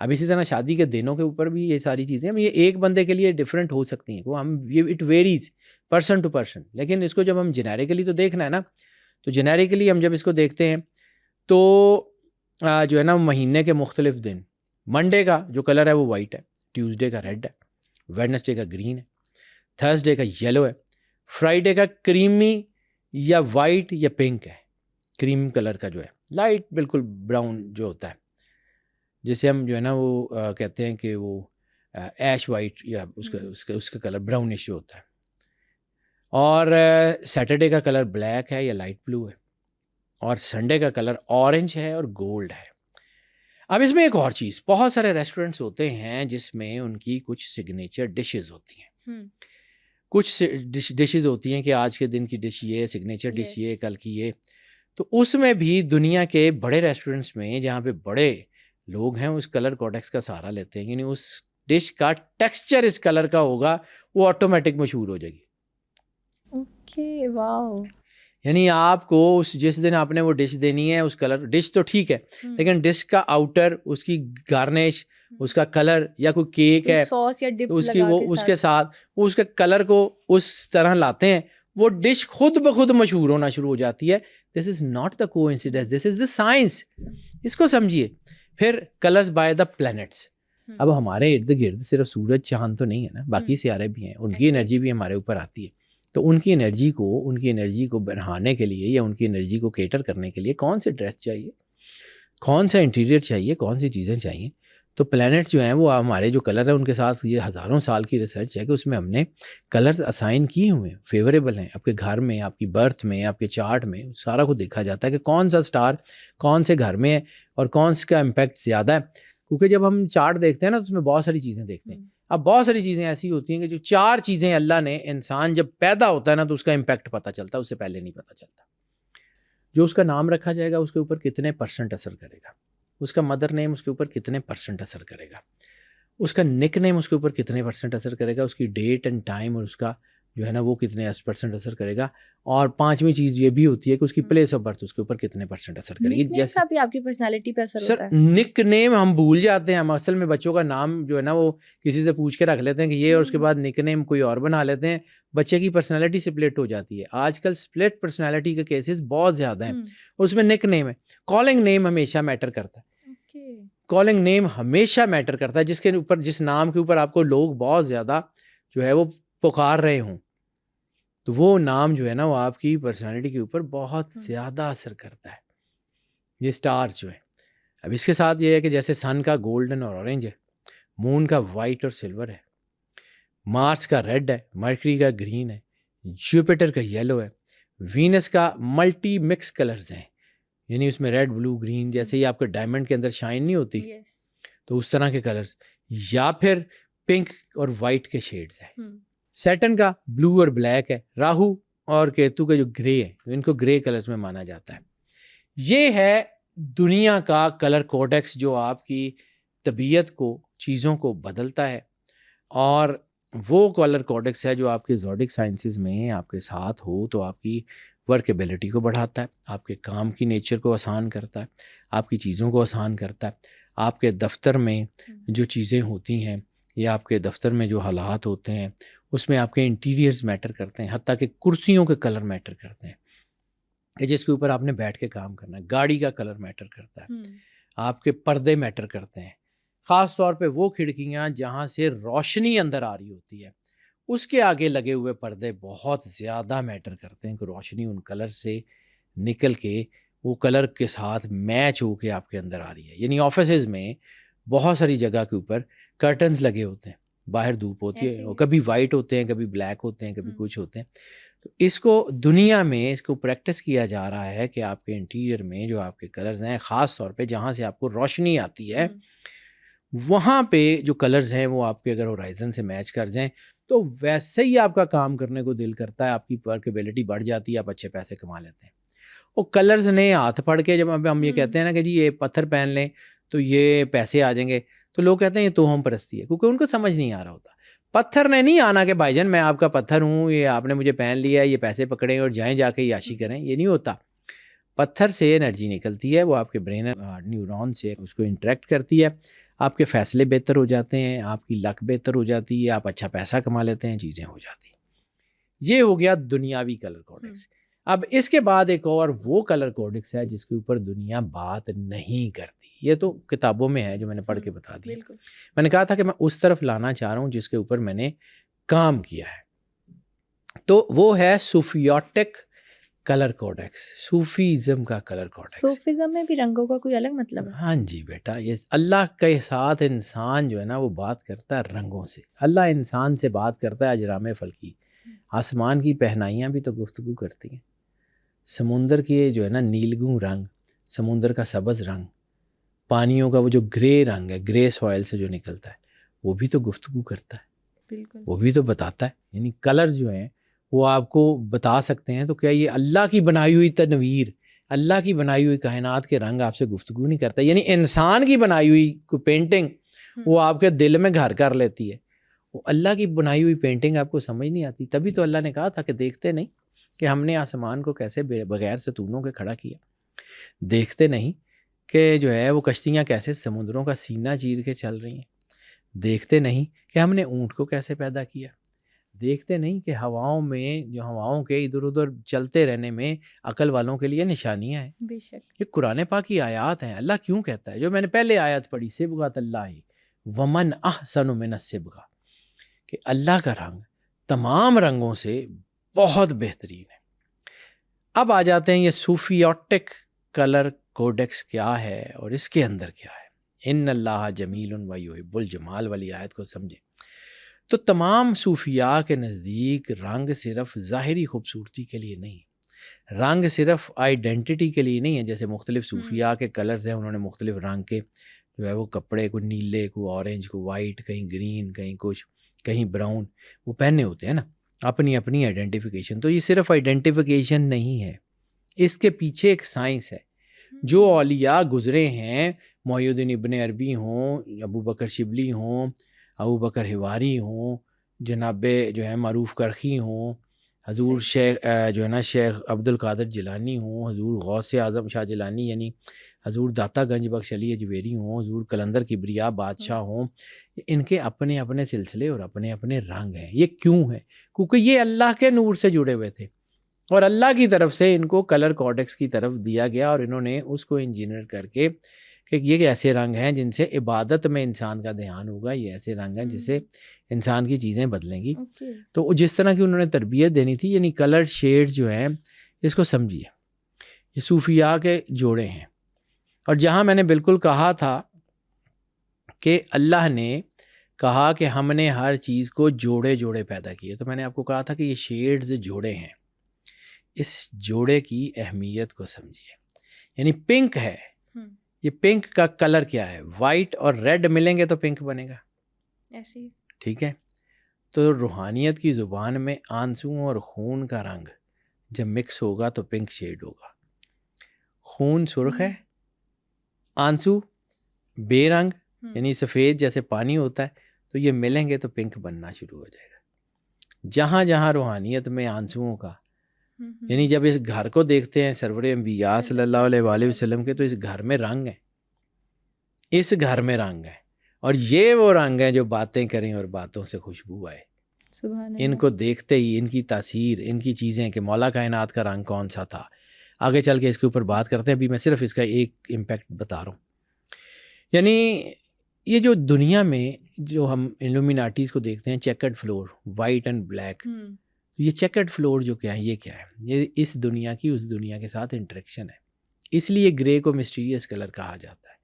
اب اسی طرح شادی کے دنوں کے اوپر بھی یہ ساری چیزیں یہ ایک بندے کے لیے ڈفرینٹ ہو سکتی ہیں, وہ ہم it varies person to person. لیکن اس کو جب ہم جنیریکلی تو دیکھنا ہے نا, تو جنیریکلی ہم جب اس کو دیکھتے ہیں تو جو ہے نا مہینے کے مختلف دن, منڈے کا جو کلر ہے وہ وائٹ ہے, ٹیوزڈے کا ریڈ ہے, ویڈنسڈے کا گرین ہے, تھرسڈے کا یلو ہے, فرائیڈے کا کریمی یا وائٹ یا پنک ہے, کریم کلر کا جو ہے لائٹ بالکل براؤن جو ہوتا ہے, جسے ہم جو ہے نا وہ کہتے ہیں کہ وہ ایش وائٹ یا اس کا کلر براؤنش جو ہوتا ہے. اور سیٹرڈے کا کلر بلیک ہے یا لائٹ بلو ہے, اور سنڈے کا کلر اورنج ہے اور گولڈ ہے. اب اس میں ایک اور چیز, بہت سارے ریسٹورینٹس ہوتے ہیں جس میں ان کی کچھ سگنیچر ڈشز ہوتی ہیں, کچھ ڈشز ہوتی ہیں کہ آج کے دن کی ڈش یہ, سگنیچر ڈش یہ, کل کی یہ. تو اس میں بھی دنیا کے بڑے ریسٹورینٹس میں جہاں پہ بڑے لوگ ہیں اس کلر کوڈکس کا سہارا لیتے ہیں. یعنی اس ڈش کا ٹیکسچر اس کلر کا ہوگا, وہ آٹومیٹک مشہور ہو جائے گی. اوکے, واو. یعنی آپ کو جس دن آپ نے وہ ڈش دینی ہے, اس کلر ڈش تو ٹھیک ہے, لیکن ڈش کا آؤٹر, اس کی گارنش, اس کا کلر, یا کوئی کیک ہے سوس یا ڈپ اس کی, وہ اس کے ساتھ وہ اس کے کلر کو اس طرح لاتے ہیں, وہ ڈش خود بخود مشہور ہونا شروع ہو جاتی ہے. دس از ناٹ دا کو انسیڈنس, دس از دا سائنس. اس کو سمجھیے. پھر کلرز بائی دا پلینٹس. اب ہمارے ارد گرد صرف سورج چاند تو نہیں ہے نا, باقی سیارے بھی ہیں, ان کی انرجی بھی ہمارے اوپر آتی ہے. تو ان کی انرجی کو بڑھانے کے لیے یا ان کی انرجی کو کیٹر کرنے کے لیے کون سے ڈریس چاہیے, کون سا انٹیریئر چاہیے, کون سی چیزیں چاہیے. تو پلینٹس جو ہیں وہ ہمارے جو کلر ہیں ان کے ساتھ یہ ہزاروں سال کی ریسرچ ہے کہ اس میں ہم نے کلرز اسائن کیے ہوئے ہیں, فیوریبل ہیں. آپ کے گھر میں, آپ کی برتھ میں, آپ کے چارٹ میں سارا کو دیکھا جاتا ہے کہ کون سا سٹار کون سے گھر میں ہے اور کون سا کا امپیکٹ زیادہ ہے. کیونکہ جب ہم چارٹ دیکھتے ہیں نا تو اس میں بہت ساری چیزیں دیکھتے ہیں. اب بہت ساری چیزیں ایسی ہوتی ہیں کہ جو 4 چیزیں اللہ نے, انسان جب پیدا ہوتا ہے نا تو اس کا امپیکٹ پتہ چلتا ہے, اس سے پہلے نہیں پتہ چلتا. جو اس کا نام رکھا جائے گا اس کے اوپر کتنے % اثر کرے گا, اس کا مدر نیم اس کے اوپر کتنے % اثر کرے گا, اس کا نک نیم اس کے اوپر کتنے % اثر کرے گا, اس کی ڈیٹ اینڈ ٹائم اور اس کا جو ہے نا وہ کتنے % اثر کرے گا. اور 5ویں چیز یہ بھی ہوتی ہے کہ اس کی پلیس آف برتھ اس کے اوپر کتنے % اثر کرے گی. جیسے بھی آپ کی پرسنالٹی پہ اثر ہوتا ہے. نک نیم ہم بھول جاتے ہیں, ہم اصل میں بچوں کا نام جو ہے نا وہ کسی سے پوچھ کے رکھ لیتے ہیں کہ یہ, اور اس کے بعد نک نیم کوئی اور بنا لیتے ہیں. بچے کی پرسنالٹی سپلٹ ہو جاتی ہے. آج کل سپلٹ پرسنالٹی کے کیسز بہت زیادہ ہیں, اس میں نک نیم ہے. کالنگ نیم ہمیشہ میٹر کرتا ہے. کالنگ نیم ہمیشہ میٹر کرتا ہے, جس کے اوپر, جس نام کے اوپر آپ کو لوگ بہت زیادہ جو ہے وہ پکار رہے ہوں, تو وہ نام جو ہے نا وہ آپ کی پرسنالٹی کے اوپر بہت زیادہ اثر کرتا ہے. یہ سٹارز جو ہے, اب اس کے ساتھ یہ ہے کہ جیسے سن کا گولڈن اور اورنج ہے, مون کا وائٹ اور سلور ہے, مارس کا ریڈ ہے, مرکری کا گرین ہے, جوپیٹر کا یلو ہے, وینس کا ملٹی مکس کلرز ہیں, یعنی اس میں ریڈ بلو گرین, جیسے ہی آپ کے ڈائمنڈ کے اندر شائن نہیں ہوتی, تو اس طرح کے کلرز، یا پھر پنک اور وائٹ کے شیڈز ہیں. سیٹن کا بلو اور بلیک ہے. راہو اور کیتو کے جو گرے ہیں ان کو گرے کلرز میں مانا جاتا ہے. یہ ہے دنیا کا کلر کوڈیکس جو آپ کی طبیعت کو، چیزوں کو بدلتا ہے، اور وہ کلر کوڈیکس ہے جو آپ کے زوڈک سائنسز میں آپ کے ساتھ ہو تو آپ کی ورکیبلٹی کو بڑھاتا ہے، آپ کے کام کی نیچر کو آسان کرتا ہے، آپ کی چیزوں کو آسان کرتا ہے. آپ کے دفتر میں جو چیزیں ہوتی ہیں یا آپ کے دفتر میں جو حالات ہوتے ہیں اس میں آپ کے انٹیریئرز میٹر کرتے ہیں، حتیٰ کہ کرسیوں کے کلر میٹر کرتے ہیں کہ جس کے اوپر آپ نے بیٹھ کے کام کرنا ہے. گاڑی کا کلر میٹر کرتا ہے، آپ کے پردے میٹر کرتے ہیں. خاص طور پہ وہ کھڑکیاں جہاں سے روشنی اندر آ رہی ہوتی ہے اس کے آگے لگے ہوئے پردے بہت زیادہ میٹر کرتے ہیں کہ روشنی ان کلر سے نکل کے وہ کلر کے ساتھ میچ ہو کے آپ کے اندر آ رہی ہے. یعنی آفیسز میں بہت ساری جگہ کے اوپر کرٹنز لگے ہوتے ہیں، باہر دھوپ ہوتی ہے، وہ کبھی وائٹ ہوتے ہیں، کبھی بلیک ہوتے ہیں، کبھی کچھ ہوتے ہیں. تو اس کو دنیا میں اس کو پریکٹس کیا جا رہا ہے کہ آپ کے انٹیریئر میں جو آپ کے کلرز ہیں، خاص طور پہ جہاں سے آپ کو روشنی آتی ہے وہاں پہ جو کلرز ہیں وہ آپ کے اگر ہورائزن سے میچ کر جائیں تو ویسے ہی آپ کا کام کرنے کو دل کرتا ہے، آپ کی ورکیبلٹی بڑھ جاتی ہے، آپ اچھے پیسے کما لیتے ہیں. وہ کلرز نے ہاتھ پڑھ کے جب ہم یہ کہتے ہیں نا کہ جی یہ پتھر پہن لیں تو یہ پیسے آ جائیں گے، تو لوگ کہتے ہیں یہ توہم پرستی ہے، کیونکہ ان کو سمجھ نہیں آ رہا ہوتا. پتھر نے نہیں آنا کہ بھائی جان میں آپ کا پتھر ہوں، یہ آپ نے مجھے پہن لیا ہے، یہ پیسے پکڑیں اور جائیں جا کے یاشی کریں، یہ نہیں ہوتا. پتھر سے انرجی نکلتی ہے، وہ آپ کے برین نیورون سے اس کو انٹریکٹ کرتی ہے، آپ کے فیصلے بہتر ہو جاتے ہیں، آپ کی لک بہتر ہو جاتی ہے، آپ اچھا پیسہ کما لیتے ہیں، چیزیں ہو جاتی ہیں. یہ ہو گیا دنیاوی کلر کوڈکس. اب اس کے بعد ایک اور وہ کلر کوڈکس ہے جس کے اوپر دنیا بات نہیں کرتی. یہ تو کتابوں میں ہے جو میں نے پڑھ کے بتا دی. میں نے کہا تھا کہ میں اس طرف لانا چاہ رہا ہوں جس کے اوپر میں نے کام کیا ہے. تو وہ ہے صوفیاٹک کلر کوڈیکس، صوفیزم کا کلر کوڈیکس. صوفیزم میں بھی رنگوں کا کوئی الگ مطلب ہے؟ ہاں جی بیٹا، یہ اللہ کے ساتھ انسان جو ہے نا وہ بات کرتا ہے رنگوں سے. اللہ انسان سے بات کرتا ہے اجرام فلکی. آسمان کی پہنائیاں بھی تو گفتگو کرتی ہیں. سمندر کی جو ہے نا نیلگوں رنگ، سمندر کا سبز رنگ، پانیوں کا وہ جو گرے رنگ ہے، گرے سوائل سے جو نکلتا ہے، وہ بھی تو گفتگو کرتا ہے. بالکل، وہ بھی تو بتاتا ہے. یعنی کلر جو ہیں وہ آپ کو بتا سکتے ہیں. تو کیا یہ اللہ کی بنائی ہوئی تنویر، اللہ کی بنائی ہوئی کائنات کے رنگ آپ سے گفتگو نہیں کرتا؟ یعنی انسان کی بنائی ہوئی کوئی پینٹنگ وہ آپ کے دل میں گھر کر لیتی ہے، وہ اللہ کی بنائی ہوئی پینٹنگ آپ کو سمجھ نہیں آتی. تبھی تو اللہ نے کہا تھا کہ دیکھتے نہیں کہ ہم نے آسمان کو کیسے بغیر ستونوں کے کھڑا کیا، دیکھتے نہیں کہ جو ہے وہ کشتیاں کیسے سمندروں کا سینہ چیر کے چل رہی ہیں، دیکھتے نہیں کہ ہم نے اونٹ کو کیسے پیدا کیا، دیکھتے نہیں کہ ہواؤں میں جو ہواؤں کے ادھر ادھر چلتے رہنے میں عقل والوں کے لیے نشانیاں ہیں. بے شک یہ قرآن پاک کی آیات ہیں. اللہ کیوں کہتا ہے، جو میں نے پہلے آیت پڑھی، صبغۃ اللہ ومن احسن من الصبغہ، کہ اللہ کا رنگ تمام رنگوں سے بہت بہترین ہے. اب آ جاتے ہیں یہ صوفیاٹک کلر کوڈیکس کیا ہے اور اس کے اندر کیا ہے. ان اللہ جمیل و یحب الجمال والی آیت کو سمجھیں تو تمام صوفیاء کے نزدیک رنگ صرف ظاہری خوبصورتی کے لیے نہیں، رنگ صرف آئیڈینٹی کے لیے نہیں ہے. جیسے مختلف صوفیاء کے کلرز ہیں، انہوں نے مختلف رنگ کے جو ہے وہ کپڑے، کو نیلے، کو اورنج، کو وائٹ، کہیں گرین، کہیں کچھ، کہیں براؤن، وہ پہنے ہوتے ہیں نا، اپنی اپنی آئیڈینٹیفیکیشن. تو یہ صرف آئیڈینٹیفیکیشن نہیں ہے، اس کے پیچھے ایک سائنس ہے. جو اولیاء گزرے ہیں، محی الدین ابن عربی ہوں، ابو بکر شبلی ہوں، ابو بکر حواری ہوں، جناب جو ہے معروف کرخی ہوں، حضور شیخ جو ہے نا شیخ عبد القادر جیلانی ہوں، حضور غوث اعظم شاہ جیلانی یعنی حضور داتا گنج بخش علی اجویری ہوں، حضور قلندر کبریا بادشاہ ہوں، ان کے اپنے اپنے سلسلے اور اپنے اپنے رنگ ہیں. یہ کیوں ہے؟ کیونکہ یہ اللہ کے نور سے جڑے ہوئے تھے اور اللہ کی طرف سے ان کو کلر کوڈیکس کی طرف دیا گیا اور انہوں نے اس کو انجینئر کر کے کہ یہ ایسے رنگ ہیں جن سے عبادت میں انسان کا دھیان ہوگا، یہ ایسے رنگ ہیں جس سے انسان کی چیزیں بدلیں گی. تو جس طرح کی انہوں نے تربیت دینی تھی، یعنی کلر شیڈ جو ہیں اس کو سمجھیے، یہ صوفیاء کے جوڑے ہیں. اور جہاں میں نے بالکل کہا تھا کہ اللہ نے کہا کہ ہم نے ہر چیز کو جوڑے جوڑے پیدا کیے، تو میں نے آپ کو کہا تھا کہ یہ شیڈز جوڑے ہیں. اس جوڑے کی اہمیت کو سمجھیے. یعنی پنک ہے، یہ پنک کا کلر کیا ہے؟ وائٹ اور ریڈ ملیں گے تو پنک بنے گا، ایسی ٹھیک ہے؟ تو روحانیت کی زبان میں آنسو اور خون کا رنگ جب مکس ہوگا تو پنک شیڈ ہوگا. خون سرخ ہے، آنسو بے رنگ یعنی سفید جیسے پانی ہوتا ہے، تو یہ ملیں گے تو پنک بننا شروع ہو جائے گا. جہاں جہاں روحانیت میں آنسوؤں کا، یعنی جب اس گھر کو دیکھتے ہیں سرور انبیاء صلی اللہ علیہ وآلہ وسلم کے، تو اس گھر میں رنگ ہے، اس گھر میں رنگ ہے، اور یہ وہ رنگ ہیں جو باتیں کریں اور باتوں سے خوشبو آئے. ان کو دیکھتے ہی ان کی تاثیر، ان کی چیزیں کہ مولا کائنات کا رنگ کون سا تھا. آگے چل کے اس کے اوپر بات کرتے ہیں، ابھی میں صرف اس کا ایک امپیکٹ بتا رہا ہوں. یعنی یہ جو دنیا میں جو ہم الومیناٹیز کو دیکھتے ہیں، chequered floor, white and black, یہ چیکرڈ فلور جو کیا ہے، یہ کیا ہے؟ یہ اس دنیا کی اس دنیا کے ساتھ انٹریکشن ہے. اس لیے گرے کو مسٹیریس کلر کہا جاتا ہے.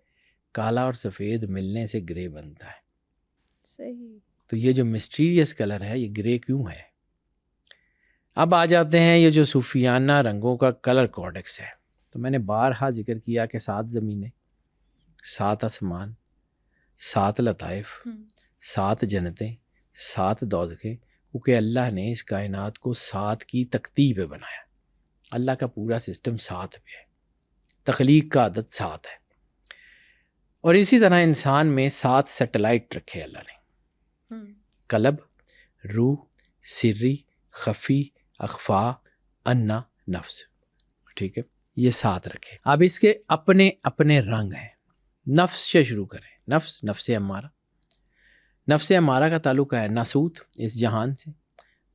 کالا اور سفید ملنے سے گرے بنتا ہے. صحیح. تو یہ جو مسٹیریس کلر ہے یہ گرے کیوں ہے؟ اب آ جاتے ہیں یہ جو صوفیانہ رنگوں کا کلر کوڈکس ہے. تو میں نے بارہا ذکر کیا کہ 7 زمینیں، 7 آسمان، 7 لطائف، 7 جنتیں، 7 دوزخیں، کیونکہ اللہ نے اس کائنات کو 7 کی ترتیب پہ بنایا. اللہ کا پورا سسٹم 7 پہ ہے، تخلیق کا عدد 7 ہے. اور اسی طرح انسان میں 7 سیٹلائٹ رکھے اللہ نے، قلب، روح، سری، خفی، اخفا، انا، نفس، ٹھیک ہے؟ یہ 7 رکھے. اب اس کے اپنے اپنے رنگ ہیں. نفس سے شروع کریں. نفس امارہ. نفس امارہ کا تعلق ہے ناسوت، اس جہان سے.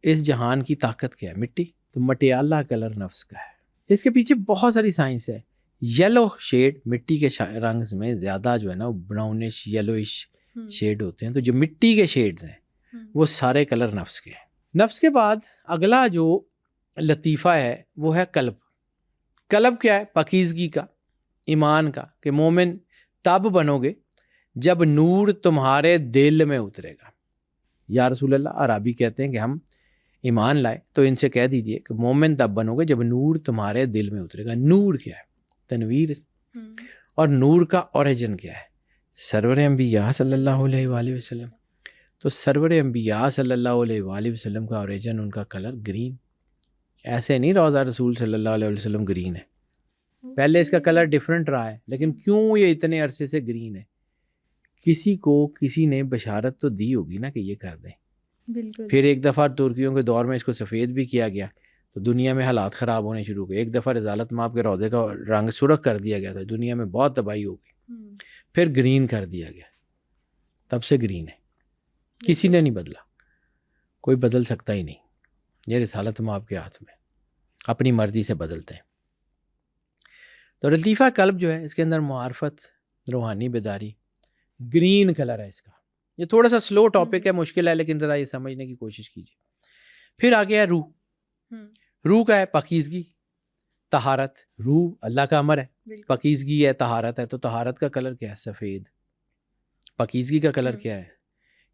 اس جہان کی طاقت کیا ہے؟ مٹی. تو مٹیالہ کلر نفس کا ہے. اس کے پیچھے بہت ساری سائنس ہے. یلو شیڈ مٹی کے رنگ میں زیادہ جو ہے نا براؤنش یلوئش شیڈ ہوتے ہیں. تو جو مٹی کے شیڈز ہیں وہ سارے کلر نفس کے ہیں. نفس کے بعد اگلا جو لطیفہ ہے وہ ہے قلب. قلب کیا ہے؟ پاکیزگی کا، ایمان کا، کہ مومن تب بنو گے جب نور تمہارے دل میں اترے گا. یا رسول اللہ، عربی کہتے ہیں کہ ہم ایمان لائے، تو ان سے کہہ دیجئے کہ مومن تب بنو گے جب نور تمہارے دل میں اترے گا. نور کیا ہے؟ تنویر. اور نور کا اوریجن کیا ہے؟ سرور انبیاء صلی اللہ علیہ وآلہ وسلم. تو سرور انبیاء صلی اللہ علیہ وآلہ وسلم کا اوریجن، ان کا کلر گرین. ایسے نہیں روضہ رسول صلی اللہ علیہ وسلم گرین ہے، پہلے اس کا کلر ڈیفرنٹ رہا ہے، لیکن کیوں یہ اتنے عرصے سے گرین ہے؟ کسی کو کسی نے بشارت تو دی ہوگی نا کہ یہ کر دیں. بالکل. پھر ایک دفعہ ترکیوں کے دور میں اس کو سفید بھی کیا گیا تو دنیا میں حالات خراب ہونے شروع ہوئے. ایک دفعہ رضالت مآب کے روضے کا رنگ سرخ کر دیا گیا تھا، دنیا میں بہت تباہی ہو گئی. پھر گرین کر دیا گیا، تب سے گرین ہے. کسی نے نہیں بدلا، کوئی بدل سکتا ہی نہیں. یہ رسالت مآب کے ہاتھ میں، اپنی مرضی سے بدلتے ہیں. تو لطیفہ قلب جو ہے، اس کے اندر معارفت، روحانی بیداری، گرین کلر ہے اس کا. یہ تھوڑا سا سلو ٹاپک ہے، مشکل ہے، لیکن ذرا یہ سمجھنے کی کوشش کیجیے. پھر آگے ہے روح. روح کا ہے پاکیزگی، طہارت. روح اللہ کا امر ہے، پاکیزگی ہے، طہارت ہے. تو طہارت کا کلر کیا ہے؟ سفید. پاکیزگی کا کلر کیا ہے؟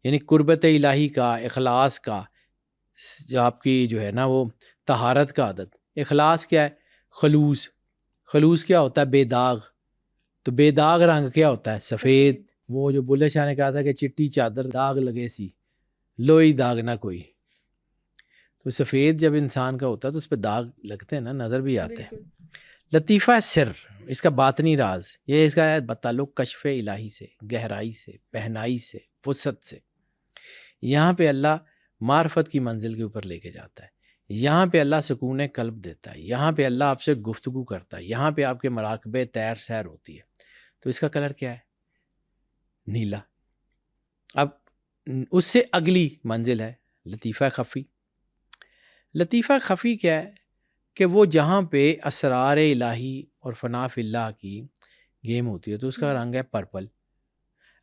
یعنی قربت الہی کا، اخلاص کا، جو آپ کی جو ہے نا وہ طہارت کا عدد. اخلاص کیا ہے؟ خلوص. خلوص کیا ہوتا ہے؟ بے داغ. تو بے داغ رنگ کیا ہوتا ہے؟ سفید. وہ جو بلے شاہ نے کہا تھا کہ چٹی چادر داغ لگے سی لوئی داغ نہ کوئی. تو سفید جب انسان کا ہوتا ہے تو اس پہ داغ لگتے ہیں نا، نظر بھی آتے ہیں. لطیفہ سر، اس کا باطنی راز، یہ اس کا ہے تعلق کشف الہی سے، گہرائی سے، پہنائی سے، وسعت سے. یہاں پہ اللہ معرفت کی منزل کے اوپر لے کے جاتا ہے. یہاں پہ اللہ سکون قلب دیتا ہے. یہاں پہ اللہ آپ سے گفتگو کرتا ہے. یہاں پہ آپ کے مراقبے تیر سیر ہوتی ہے. تو اس کا کلر کیا ہے؟ نیلا. اب اس سے اگلی منزل ہے لطیفہ خفی. لطیفہ خفی کیا ہے؟ کہ وہ جہاں پہ اسرار الہی اور فنا فی اللہ کی گیم ہوتی ہے، تو اس کا رنگ ہے پرپل.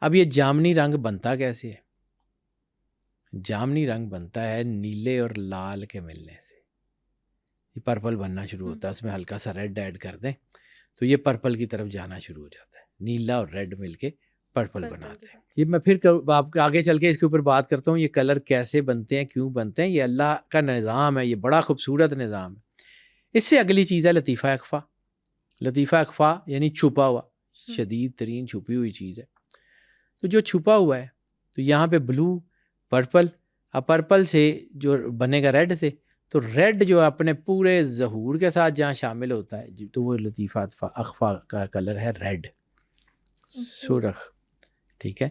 اب یہ جامنی رنگ بنتا کیسے ہے؟ جامنی رنگ بنتا ہے نیلے اور لال کے ملنے سے. یہ پرپل بننا شروع ہوتا ہے، اس میں ہلکا سا ریڈ ایڈ کر دیں تو یہ پرپل کی طرف جانا شروع ہو جاتا ہے. نیلا اور ریڈ مل کے پرپل بناتے ہیں. یہ میں پھر آپ آگے چل کے اس کے اوپر بات کرتا ہوں، یہ کلر کیسے بنتے ہیں، کیوں بنتے ہیں. یہ اللہ کا نظام ہے، یہ بڑا خوبصورت نظام ہے. اس سے اگلی چیز ہے لطیفہ اخفا. لطیفہ اخفا یعنی چھپا ہوا. شدید ترین چھپی ہوئی چیز ہے. تو جو چھپا ہوا ہے تو یہاں پہ بلو، پرپل، اب پرپل سے جو بنے گا ریڈ سے، تو ریڈ جو اپنے پورے ظہور کے ساتھ جہاں شامل ہوتا ہے تو وہ لطیفہ اخفا کا کلر ہے ریڈ، سرخ. ٹھیک ہے.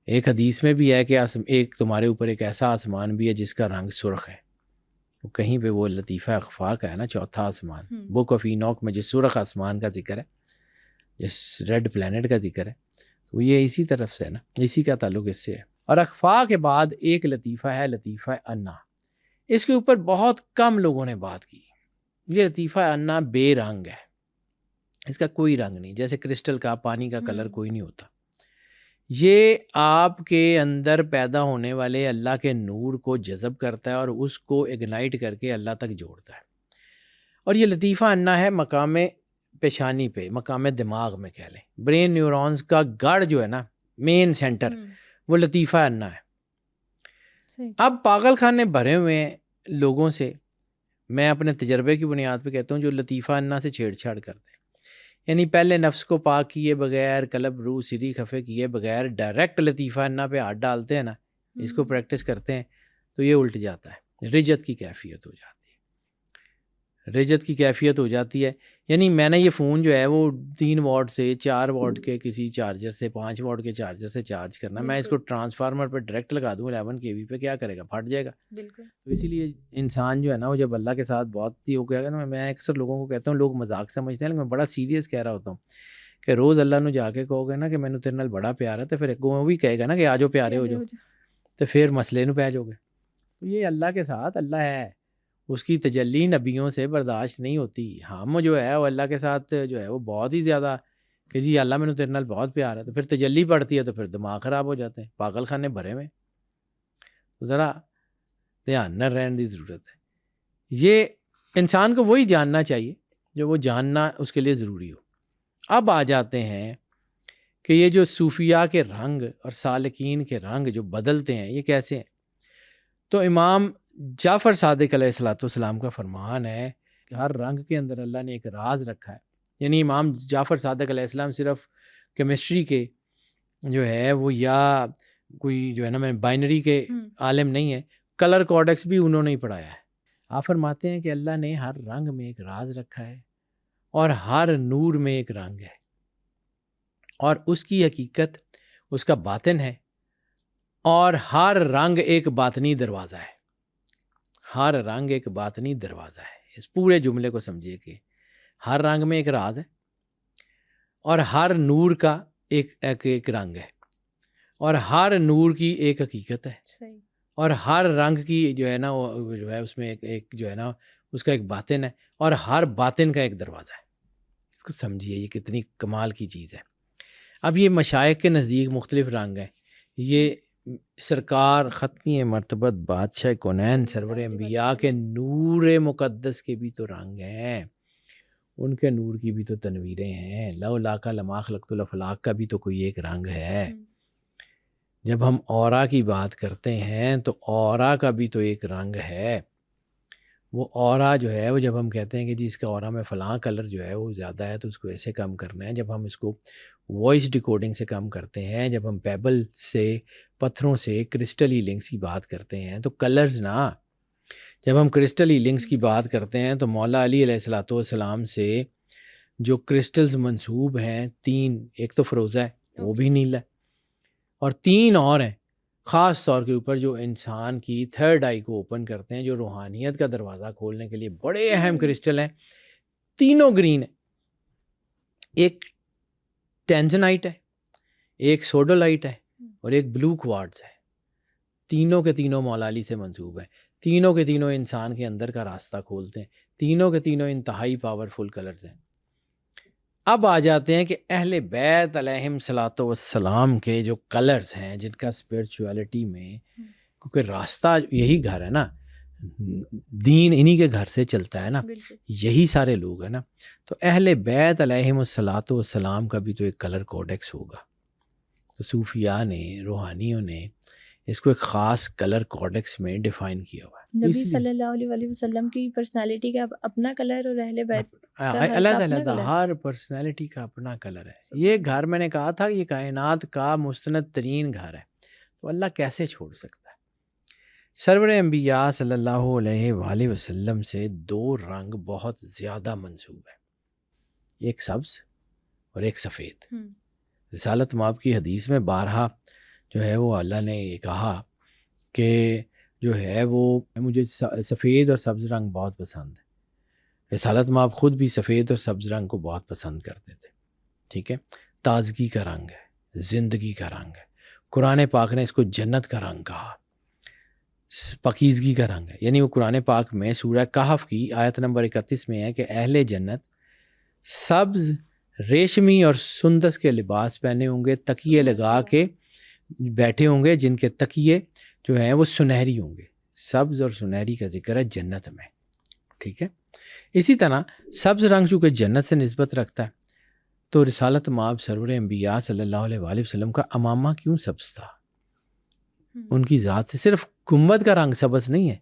ایک حدیث میں بھی ہے کہ ایک تمہارے اوپر ایک ایسا آسمان بھی ہے جس کا رنگ سرخ ہے. کہیں پہ وہ لطیفہ اخفا کا ہے نا، چوتھا آسمان، بک آف اینوک میں جس سرخ آسمان کا ذکر ہے، جس ریڈ پلینٹ کا ذکر ہے، تو یہ اسی طرف سے ہے نا، اسی کا تعلق اس سے ہے. اور اخفا کے بعد ایک لطیفہ ہے، لطیفہ انا. اس کے اوپر بہت کم لوگوں نے بات کی. یہ لطیفہ انا بے رنگ ہے، اس کا کوئی رنگ نہیں، جیسے کرسٹل کا پانی کا کلر کوئی نہیں ہوتا. یہ آپ کے اندر پیدا ہونے والے اللہ کے نور کو جذب کرتا ہے اور اس کو اگنائٹ کر کے اللہ تک جوڑتا ہے. اور یہ لطیفہ انا ہے مقام پیشانی پہ، مقام دماغ میں کہہ لیں، برین نیورونز کا گڑھ جو ہے نا، مین سینٹر، وہ لطیفہ انا ہے. اب پاگل خانے بھرے ہوئے ہیں لوگوں سے، میں اپنے تجربے کی بنیاد پہ کہتا ہوں، جو لطیفہ انا سے چھیڑ چھاڑ کرتے ہیں. یعنی پہلے نفس کو پاک کیے بغیر، قلب روح سری خفے کیے بغیر ڈائریکٹ لطیفہ انا پہ ہاتھ ڈالتے ہیں نا، اس کو پریکٹس کرتے ہیں تو یہ الٹ جاتا ہے، رجت کی کیفیت ہو جاتی ہے، رجت کی کیفیت ہو جاتی ہے. یعنی میں نے یہ فون جو ہے وہ 3 واٹ سے 4 واٹ کے کسی چارجر سے 5 واٹ کے چارجر سے چارج کرنا، میں اس کو ٹرانسفارمر پہ ڈائریکٹ لگا دوں 11 kV پہ، کیا کرے گا؟ پھٹ جائے گا. بالکل. تو اسی لیے انسان جو ہے نا، وہ جب اللہ کے ساتھ بہت ہی ہو گیا نا، میں اکثر لوگوں کو کہتا ہوں، لوگ مذاق سمجھتے ہیں لیکن میں بڑا سیریس کہہ رہا ہوتا ہوں کہ روز اللہ نو جا کے کہو گے نا کہ مینوں تیرے نال بڑا پیار ہے، تو پھر وہ بھی کہے گا نا کہ آ جاؤ پیارے ہو جاؤ، تو پھر مسئلے نو پہ جاؤ گے. تو یہ اللہ کے ساتھ اللہ ہے، اس کی تجلی نبیوں سے برداشت نہیں ہوتی. ہم جو ہے وہ اللہ کے ساتھ جو ہے وہ بہت ہی زیادہ کہ جی اللہ میں تیرے نال بہت پیار ہے، تو پھر تجلی پڑتی ہے تو پھر دماغ خراب ہو جاتے ہیں، پاگل خانے بھرے میں. ذرا دھیان نہ رہنے دی ضرورت ہے. یہ انسان کو وہی جاننا چاہیے جو وہ جاننا اس کے لیے ضروری ہو. اب آ جاتے ہیں کہ یہ جو صوفیاء کے رنگ اور سالکین کے رنگ جو بدلتے ہیں یہ کیسے ہیں. تو امام جعفر صادق علیہ السلام کا فرمان ہے کہ ہر رنگ کے اندر اللہ نے ایک راز رکھا ہے. یعنی امام جعفر صادق علیہ السلام صرف کیمسٹری کے جو ہے وہ یا کوئی جو ہے نا میں بائنری کے عالم نہیں ہے، کلر کوڈکس بھی انہوں نے ہی پڑھایا ہے. آپ فرماتے ہیں کہ اللہ نے ہر رنگ میں ایک راز رکھا ہے اور ہر نور میں ایک رنگ ہے، اور اس کی حقیقت اس کا باطن ہے، اور ہر رنگ ایک باطنی دروازہ ہے. ہر رنگ ایک باطنی دروازہ ہے. اس پورے جملے کو سمجھیے کہ ہر رنگ میں ایک راز ہے اور ہر نور کا ایک رنگ ہے، اور ہر نور کی ایک حقیقت ہے، اور ہر رنگ کی جو ہے نا وہ جو ہے اس میں ایک جو ہے نا اس کا ایک باطن ہے، اور ہر باطن کا ایک دروازہ ہے. اس کو سمجھیے یہ کتنی کمال کی چیز ہے. اب یہ مشائخ کے نزدیک مختلف رنگ ہیں. یہ سرکار ختمی مرتبت بادشاہ کونین سرور انبیاء کے نور مقدس کے بھی تو رنگ ہیں، ان کے نور کی بھی تو تنویریں ہیں. لولا کا لما خلقت الافلاق کا بھی تو کوئی ایک رنگ ہے. جب ہم اورا کی بات کرتے ہیں تو اورا کا بھی تو ایک رنگ ہے. وہ اورا جو ہے وہ جب ہم کہتے ہیں کہ جی اس کا اورا میں فلاں کلر جو ہے وہ زیادہ ہے تو اس کو ایسے کم کرنا ہے، جب ہم اس کو وائس ڈیکوڈنگ سے کم کرتے ہیں، جب ہم پیبل سے پتھروں سے کرسٹل ہیلنگس کی بات کرتے ہیں تو کلرز نا، جب ہم کرسٹل ہیلنگس کی بات کرتے ہیں تو مولا علی علیہ السلام سے جو کرسٹلز منسوب ہیں 3، ایک تو فروزہ ہے وہ بھی نیلا ہے، اور 3 اور ہیں خاص طور کے اوپر جو انسان کی 3rd آئی کو اوپن کرتے ہیں، جو روحانیت کا دروازہ کھولنے کے لیے بڑے اہم کرسٹل ہیں. تینوں گرین ہیں، ایک ٹینزنائٹ ہے، ایک سوڈولائٹ ہے، اور ایک بلو کوارٹز ہے. تینوں کے تینوں مولا علی سے منسوب ہیں، تینوں کے تینوں انسان کے اندر کا راستہ کھولتے ہیں، تینوں کے تینوں انتہائی پاورفل کلرز ہیں. اب آ جاتے ہیں کہ اہل بیت علیہم صلاۃ والسلام کے جو کلرز ہیں، جن کا اسپرچویلٹی میں، کیونکہ راستہ یہی گھر ہے نا، دین انہی کے گھر سے چلتا ہے نا، یہی سارے لوگ ہیں نا. تو اہل بیت علیہم الصلاۃ والسلام کا بھی تو ایک کلر کوڈیکس ہوگا. تو صوفیاء نے، روحانیوں نے اس کو ایک خاص کلر کوڈکس میں ڈیفائن کیا ہوا ہے. نبی صلی اللہ علیہ وسلم کی پرسنالٹی کا اپنا کلر اور اہل بیت علیحدہ علیحدہ ہر پرسنالٹی کا اپنا کلر ہے. یہ گھر میں نے کہا تھا یہ کائنات کا مستند ترین گھر ہے، تو اللہ کیسے چھوڑ سکتا ہے؟ سرور انبیاء صلی اللہ علیہ وآلہ وسلم سے دو رنگ بہت زیادہ منسوب ہے، ایک سبز اور ایک سفید. رسالت مآب کی حدیث میں بارہا جو ہے وہ اللہ نے یہ کہا کہ جو ہے وہ مجھے سفید اور سبز رنگ بہت پسند ہے. رسالت مآب خود بھی سفید اور سبز رنگ کو بہت پسند کرتے تھے. ٹھیک ہے، تازگی کا رنگ ہے، زندگی کا رنگ ہے. قرآن پاک نے اس کو جنت کا رنگ کہا، پاکیزگی کا رنگ ہے. یعنی وہ قرآن پاک میں سورہ کہف کی آیت نمبر 31 میں ہے کہ اہل جنت سبز، ریشمی اور سندس کے لباس پہنے ہوں گے، تکیے لگا کے بیٹھے ہوں گے جن کے تکیے جو ہیں وہ سنہری ہوں گے. سبز اور سنہری کا ذکر ہے جنت میں. ٹھیک ہے، اسی طرح سبز رنگ چونکہ جنت سے نسبت رکھتا ہے تو رسالت مآب سرور انبیاء صلی اللہ علیہ وآلہ وسلم کا امامہ کیوں سبز تھا؟ ان کی ذات سے صرف گنبد کا رنگ سبز نہیں ہے.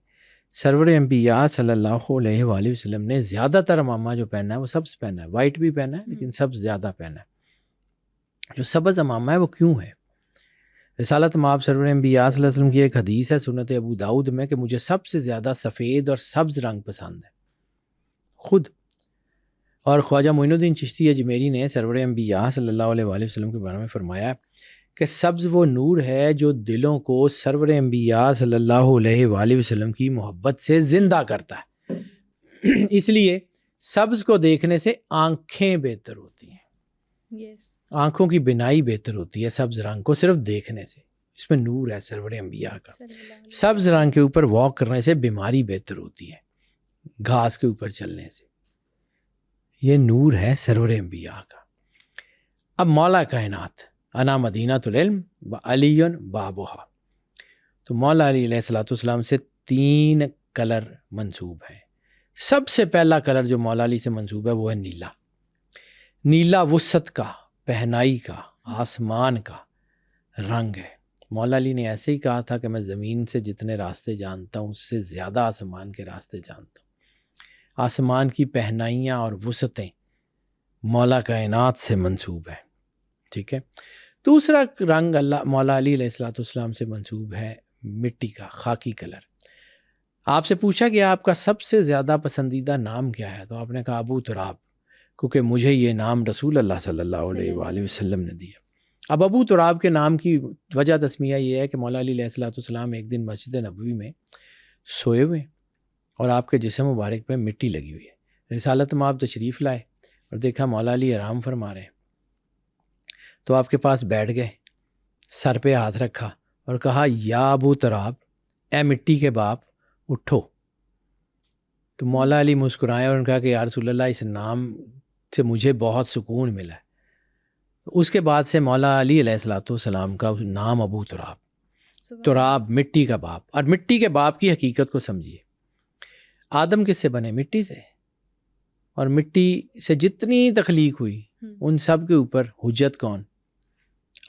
سرور انبیاء صلی اللہ علیہ وآلہ وسلم نے زیادہ تر امامہ جو پہنا ہے وہ سبز پہنا ہے، وائٹ بھی پہنا ہے لیکن سبز زیادہ پہنا ہے. جو سبز امامہ ہے وہ کیوں ہے؟ رسالت مآب سرور انبیاء صلی اللہ علیہ وسلم کی ایک حدیث ہے سنت ابو داؤد میں کہ مجھے سب سے زیادہ سفید اور سبز رنگ پسند ہے خود. اور خواجہ معین الدین چشتی اجمیری نے سرور انبیاء صلی اللہ علیہ وآلہ وسلم کے بارے میں فرمایا کہ سبز وہ نور ہے جو دلوں کو سرور انبیاء صلی اللہ علیہ وآلہ وسلم کی محبت سے زندہ کرتا ہے. اس لیے سبز کو دیکھنے سے آنکھیں بہتر ہوتی ہیں. آنکھوں کی بینائی بہتر ہوتی ہے سبز رنگ کو صرف دیکھنے سے، اس میں نور ہے سرور انبیاء کا. سبز رنگ کے اوپر واک کرنے سے بیماری بہتر ہوتی ہے، گھاس کے اوپر چلنے سے. یہ نور ہے سرور انبیاء کا. اب مولا کائنات انا مدینۃ العلم و علی بابھا، تو مولا علی علیہ الصلوۃ والسلام سے 3 کلر منسوب ہیں. سب سے پہلا کلر جو مولا علی سے منسوب ہے وہ ہے نیلا. نیلا وسعت کا، پہنائی کا، آسمان کا رنگ ہے. مولا علی نے ایسے ہی کہا تھا کہ میں زمین سے جتنے راستے جانتا ہوں اس سے زیادہ آسمان کے راستے جانتا ہوں. آسمان کی پہنائیاں اور وسعتیں مولا کائنات سے منسوب ہے. ٹھیک ہے، دوسرا رنگ اللہ مولا علی علیہ الصلوۃ والسلام سے منسوب ہے مٹی کا، خاکی کلر. آپ سے پوچھا کہ آپ کا سب سے زیادہ پسندیدہ نام کیا ہے، تو آپ نے کہا ابو تراب، کیونکہ مجھے یہ نام رسول اللہ صلی اللہ علیہ وآلہ وسلم نے دیا. اب ابو تراب کے نام کی وجہ تسمیہ یہ ہے کہ مولا علی علیہ الصلوۃ والسلام ایک دن مسجد نبوی میں سوئے ہوئے اور آپ کے جسم مبارک پہ مٹی لگی ہوئی ہے. رسالت مآب تشریف لائے اور دیکھا مولا علی آرام فرما رہے ہیں، تو آپ کے پاس بیٹھ گئے، سر پہ ہاتھ رکھا اور کہا یا ابو تراب، اے مٹی کے باپ اٹھو. تو مولا علی مسکرائے اور کہا کہ یا رسول اللہ اس نام سے مجھے بہت سکون ملا ہے. اس کے بعد سے مولا علی علیہ الصلوۃ والسلام کا نام ابو تراب. تراب مٹی کا باپ. اور مٹی کے باپ کی حقیقت کو سمجھیے. آدم کس سے بنے؟ مٹی سے. اور مٹی سے جتنی تخلیق ہوئی ان سب کے اوپر حجت کون؟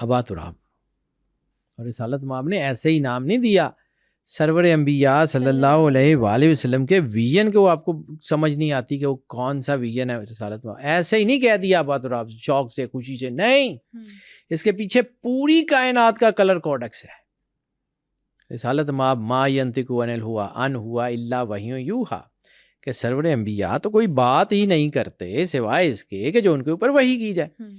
ابا تراب. اور رسالت مآب نے ایسے ہی نام نہیں دیا. سرور انبیاء صلی اللہ علیہ وآلہ وسلم کے ویژن کو آپ کو سمجھ نہیں آتی کہ وہ کون سا ویژن ہے. رسالت مآب ایسے ہی نہیں کہہ دیا ابا تراب شوق سے خوشی سے، نہیں، اس کے پیچھے پوری کائنات کا کلر کوڈکس ہے. رسالت مآب ما ینطق عن الہویٰ ان ہوا الا وحی یوحیٰ، کہ سرور انبیاء تو کوئی بات ہی نہیں کرتے سوائے اس کے کہ جو ان کے اوپر وحی کی جائے.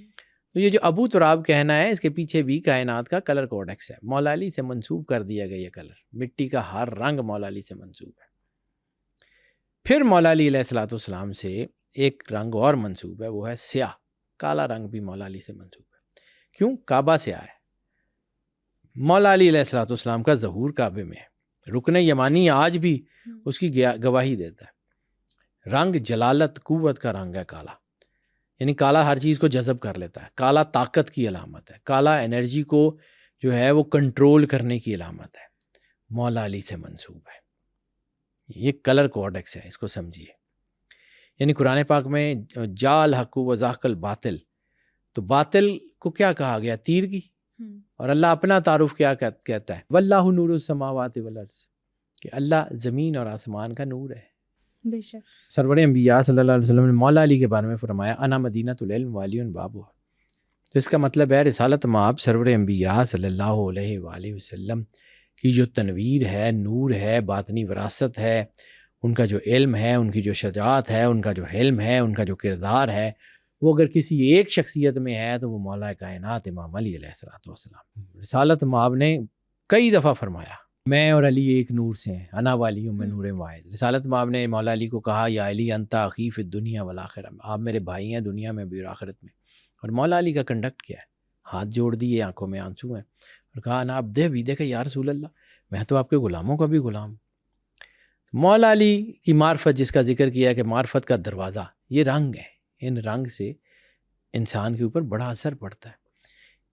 تو یہ جو ابو تراب کہنا ہے اس کے پیچھے بھی کائنات کا کلر کوڈکس ہے. مولا علی سے منسوب کر دیا گیا یہ کلر. مٹی کا ہر رنگ مولا علی سے منسوب ہے. پھر مولا علی علیہ الصلوۃ والسلام سے ایک رنگ اور منسوب ہے، وہ ہے سیاہ. کالا رنگ بھی مولا علی سے منسوب ہے. کیوں؟ کعبہ سیاہ ہے. مولا علی علیہ الصلوۃ والسلام کا ظہور کعبے میں ہے. رکن یمانی آج بھی اس کی گواہی دیتا ہے. رنگ جلالت، قوت کا رنگ ہے کالا. یعنی کالا ہر چیز کو جذب کر لیتا ہے. کالا طاقت کی علامت ہے. کالا انرجی کو جو ہے وہ کنٹرول کرنے کی علامت ہے. مولا علی سے منسوب ہے. یہ کلر کوڈکس ہے، اس کو سمجھیے. یعنی قرآن پاک میں جا الحق و زاق الباطل، تو باطل کو کیا کہا گیا؟ تیر کی. اور اللہ اپنا تعارف کیا کہتا ہے؟ واللہ نور السماوات والارض، کہ اللہ زمین اور آسمان کا نور ہے. بے شک. سرور انبیاء صلی اللہ علیہ وسلم نے مولا علی کے بارے میں فرمایا انا مدینۃ العلم والی بابو. تو اس کا مطلب ہے رسالت مآب سرور انبیاء صلی اللہ علیہ وآلہ وسلم کی جو تنویر ہے، نور ہے، باطنی وراثت ہے، ان کا جو علم ہے، ان کی جو شجاعت ہے، ان کا جو حلم ہے، ان کا جو کردار ہے، وہ اگر کسی ایک شخصیت میں ہے تو وہ مولا کائنات امام علی علیہ السلام. رسالت مآب نے کئی دفعہ فرمایا میں اور علی ایک نور سے ہیں، انا والی میں نور واحد. رسالت مآب نے مولا علی کو کہا یا علی انت اخی فی الدنیا والآخرہ، آپ میرے بھائی ہیں دنیا میں بھی اور آخرت میں. اور مولا علی کا کنڈکٹ کیا ہے؟ ہاتھ جوڑ دیے، آنکھوں میں آنسو ہیں، اور کہا انا عبدہ بیدک یا رسول اللہ، میں تو آپ کے غلاموں کا بھی غلام. مولا علی کی معرفت جس کا ذکر کیا کہ معرفت کا دروازہ، یہ رنگ ہے، ان رنگ سے انسان کے اوپر بڑا اثر پڑتا ہے.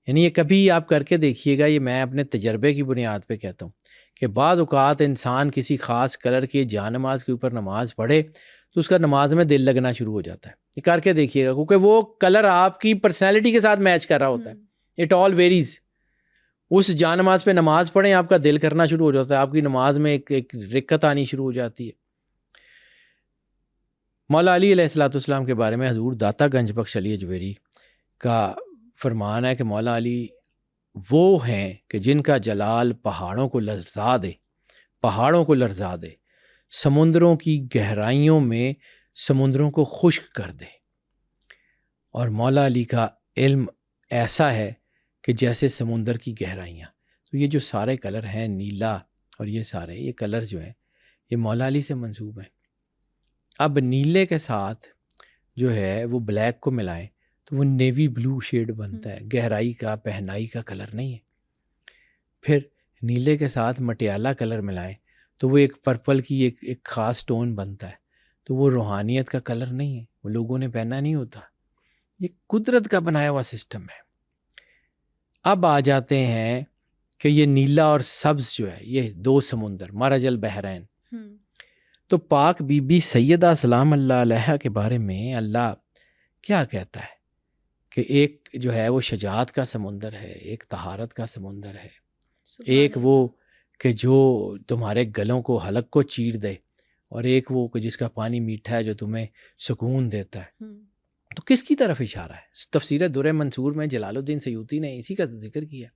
یعنی یہ کبھی آپ کر کے دیکھیے گا، یہ میں اپنے تجربے کی بنیاد پہ کہتا ہوں کہ بعض اوقات انسان کسی خاص کلر کی جا نماز کے اوپر نماز پڑھے تو اس کا نماز میں دل لگنا شروع ہو جاتا ہے. یہ کر کے دیکھیے گا، کیونکہ وہ کلر آپ کی پرسنالٹی کے ساتھ میچ کر رہا ہوتا ہے. It all various. اس جا نماز پہ نماز پڑھیں، آپ کا دل کرنا شروع ہو جاتا ہے، آپ کی نماز میں ایک رکت آنی شروع ہو جاتی ہے. مولا علی علیہ السلام کے بارے میں حضور داتا گنج بخش علی اجویری کا فرمان ہے کہ مولا علی وہ ہیں کہ جن کا جلال پہاڑوں کو لرزا دے، پہاڑوں کو لرزا دے، سمندروں کی گہرائیوں میں سمندروں کو خشک کر دے. اور مولا علی کا علم ایسا ہے کہ جیسے سمندر کی گہرائیاں. تو یہ جو سارے کلر ہیں، نیلا اور یہ کلر جو ہیں یہ مولا علی سے منسوب ہیں. اب نیلے کے ساتھ جو ہے وہ بلیک کو ملائیں تو وہ نیوی بلو شیڈ بنتا ہے، گہرائی کا، پہنائی کا کلر نہیں ہے. پھر نیلے کے ساتھ مٹیالہ کلر ملائیں تو وہ ایک پرپل کی ایک خاص ٹون بنتا ہے. تو وہ روحانیت کا کلر نہیں ہے، وہ لوگوں نے پہنا نہیں ہوتا، یہ قدرت کا بنایا ہوا سسٹم ہے. اب آ جاتے ہیں کہ یہ نیلا اور سبز جو ہے یہ دو سمندر، مرج البحرین. تو پاک بی بی سیدہ سلام اللہ علیہ کے بارے میں اللہ کیا کہتا ہے کہ ایک جو ہے وہ شجاعت کا سمندر ہے، ایک طہارت کا سمندر ہے، ایک وہ کہ جو تمہارے گلوں کو، حلق کو چیر دے، اور ایک وہ کہ جس کا پانی میٹھا ہے جو تمہیں سکون دیتا ہے. تو کس کی طرف اشارہ ہے؟ تفسیر در منصور میں جلال الدین سیوطی نے اسی کا ذکر کیا.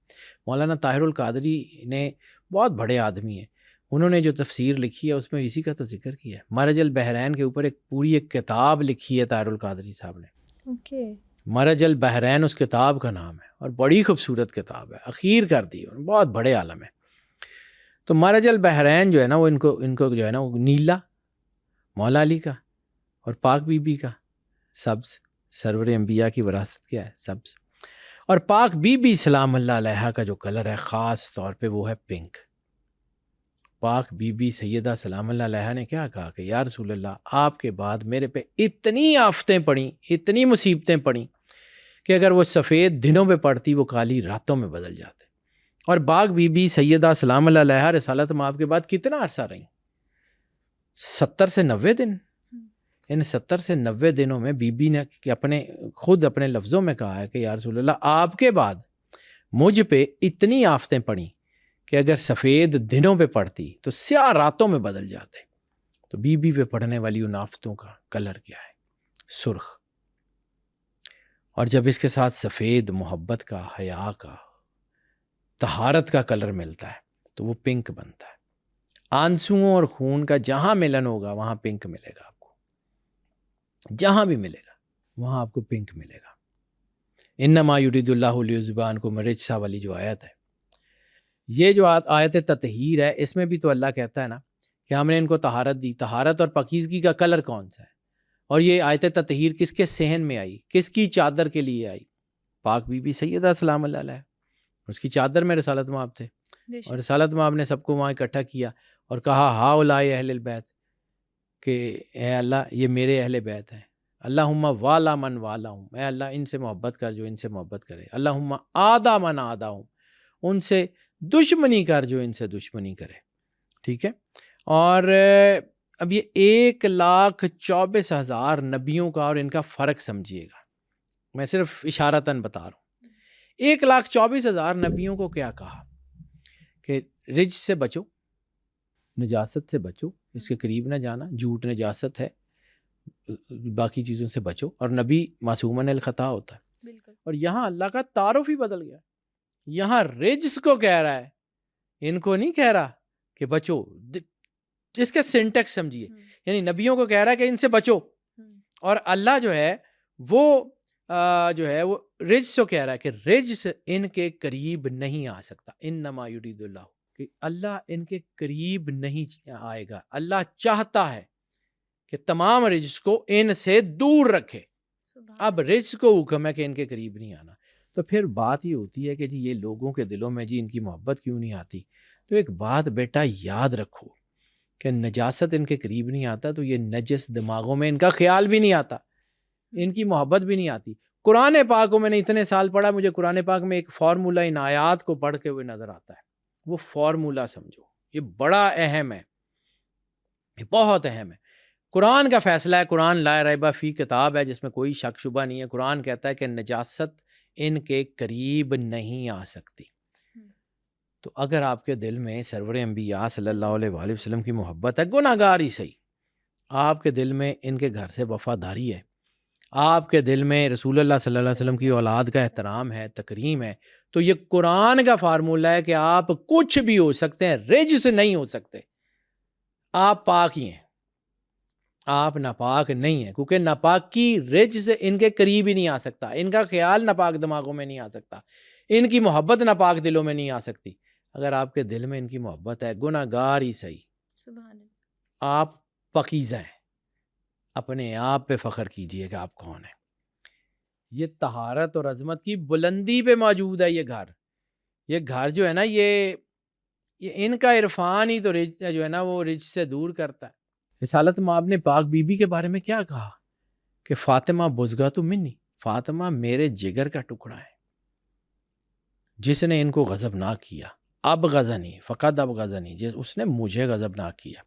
مولانا طاہر القادری نے، بہت بڑے آدمی ہیں، انہوں نے جو تفسیر لکھی ہے اس میں اسی کا تو ذکر کیا ہے. مرج البحرین کے اوپر پوری ایک کتاب لکھی ہے طاہر القادری صاحب نے. مرج البحرین اس کتاب کا نام ہے، اور بڑی خوبصورت کتاب ہے، اخیر کر دی، بہت بڑے عالم ہے. تو مرج البحرین جو ہے نا وہ ان کو جو ہے نا وہ نیلا مولا علی کا، اور پاک بی بی کا سبز، سرور انبیاء کی وراثت کیا ہے؟ سبز. اور پاک بی بی سلام اللہ علیہ کا جو کلر ہے خاص طور پہ وہ ہے پنک. پاک بی بی سیدہ سلام اللہ علیہ نے کیا کہا کہ یا رسول اللہ، آپ کے بعد میرے پہ اتنی آفتیں پڑیں، اتنی مصیبتیں پڑیں کہ اگر وہ سفید دنوں پہ پڑتی وہ کالی راتوں میں بدل جاتے. اور پاک بی بی سیدہ سلام اللہ علیہ رسالت مآب کے بعد کتنا عرصہ رہیں؟ 70 سے 90 دن. ان 70 سے 90 دنوں میں بی بی نے خود اپنے لفظوں میں کہا ہے کہ یا رسول اللہ، آپ کے بعد مجھ پہ اتنی آفتیں پڑیں کہ اگر سفید دنوں پہ پڑتی تو سیاہ راتوں میں بدل جاتے. تو بی بی پہ پڑنے والی ان آفتوں کا کلر کیا ہے؟ سرخ. اور جب اس کے ساتھ سفید محبت کا، حیا کا، طہارت کا کلر ملتا ہے تو وہ پنک بنتا ہے. آنسوؤں اور خون کا جہاں ملن ہوگا وہاں پنک ملے گا آپ کو، جہاں بھی ملے گا وہاں آپ کو پنک ملے گا. انما یرید اللہ لیذھب عنکم الرجس والی جو آیت ہے، یہ جو آیت تطہیر ہے، اس میں بھی تو اللہ کہتا ہے نا کہ ہم نے ان کو طہارت دی. طہارت اور پاکیزگی کا کلر کون سا ہے؟ اور یہ آیت تطہیر کس کے صحن میں آئی، کس کی چادر کے لیے آئی؟ پاک بی بی سیدہ سلام اللہ علیہ، اس کی چادر میں رسالت مآب تھے، اور رسالت مآب نے سب کو وہاں اکٹھا کیا اور کہا ہؤلاء اہل البیت، کہ اے اللہ یہ میرے اہل بیت ہیں. اللہم والا من والاہم، اے اللہ ان سے محبت کر جو ان سے محبت کرے. اللہم آدا من آداہم، ان سے دشمنی کر جو ان سے دشمنی کرے. ٹھیک ہے. اور اب یہ 1,24,000 نبیوں کا اور ان کا فرق سمجھیے گا، میں صرف اشارتاً بتا رہا ہوں. 1,24,000 نبیوں کو کیا کہا کہ رج سے بچو، نجاست سے بچو، اس کے قریب نہ جانا، جھوٹ نجاست ہے، باقی چیزوں سے بچو، اور نبی معصومن الخطا ہوتا ہے۔ بالکل۔ اور یہاں اللہ کا تعارف ہی بدل گیا، یہاں رجس کو کہہ رہا ہے، ان کو نہیں کہہ رہا کہ بچو۔ اس کا سینٹیکس سمجھیے، یعنی نبیوں کو کہہ رہا ہے کہ ان سے بچو، اور اللہ جو ہے وہ وہ رجس کو کہہ رہا ہے کہ رجس ان کے قریب نہیں آ سکتا۔ انما یرید اللہ، کہ اللہ ان کے قریب نہیں آئے گا، اللہ چاہتا ہے کہ تمام رجس کو ان سے دور رکھے۔ اب رجس کو حکم ہے کہ ان کے قریب نہیں آنا۔ تو پھر بات یہ ہوتی ہے کہ جی یہ لوگوں کے دلوں میں جی ان کی محبت کیوں نہیں آتی؟ تو ایک بات بیٹا یاد رکھو کہ نجاست ان کے قریب نہیں آتا تو یہ نجس دماغوں میں ان کا خیال بھی نہیں آتا، ان کی محبت بھی نہیں آتی۔ قرآن پاک کو میں نے اتنے سال پڑھا، مجھے قرآن پاک میں ایک فارمولہ ان آیات کو پڑھ کے ہوئے نظر آتا ہے، وہ فارمولہ سمجھو، یہ بڑا اہم ہے، یہ بہت اہم ہے۔ قرآن کا فیصلہ ہے، قرآن لا ریب فی کتاب ہے جس میں کوئی شک شبہ نہیں ہے۔ قرآن کہتا ہے کہ نجاست ان کے قریب نہیں آ سکتی۔ تو اگر آپ کے دل میں سرور انبیاء صلی اللہ علیہ وآلہ وسلم کی محبت ہے، گناہ گار ہی صحیح، آپ کے دل میں ان کے گھر سے وفاداری ہے، آپ کے دل میں رسول اللہ صلی اللہ علیہ وسلم کی اولاد کا احترام ہے، تکریم ہے، تو یہ قرآن کا فارمولہ ہے کہ آپ کچھ بھی ہو سکتے ہیں، رجس نہیں ہو سکتے، آپ پاک ہی ہیں، آپ ناپاک نہیں ہیں، کیونکہ ناپاک کی رجس ان کے قریب ہی نہیں آ سکتا، ان کا خیال ناپاک دماغوں میں نہیں آ سکتا، ان کی محبت ناپاک دلوں میں نہیں آ سکتی۔ اگر آپ کے دل میں ان کی محبت ہے، گناہ گار ہی صحیح، سبحان اللہ، آپ پاکیزہ ہیں، اپنے آپ پہ فخر کیجئے کہ آپ کون ہیں۔ یہ طہارت اور عظمت کی بلندی پہ موجود ہے یہ گھر جو ہے نا، یہ ان کا عرفان ہی تو رج جو ہے نا وہ رج سے دور کرتا ہے۔ رسالت مآب نے پاک بی بی کے بارے میں کیا کہا کہ فاطمہ بزغۃ منی، فاطمہ میرے جگر کا ٹکڑا ہے، جس نے ان کو غضب نہ کیا، اب غضنی فقط اب غضنی، اس نے مجھے غضب نہ کیا،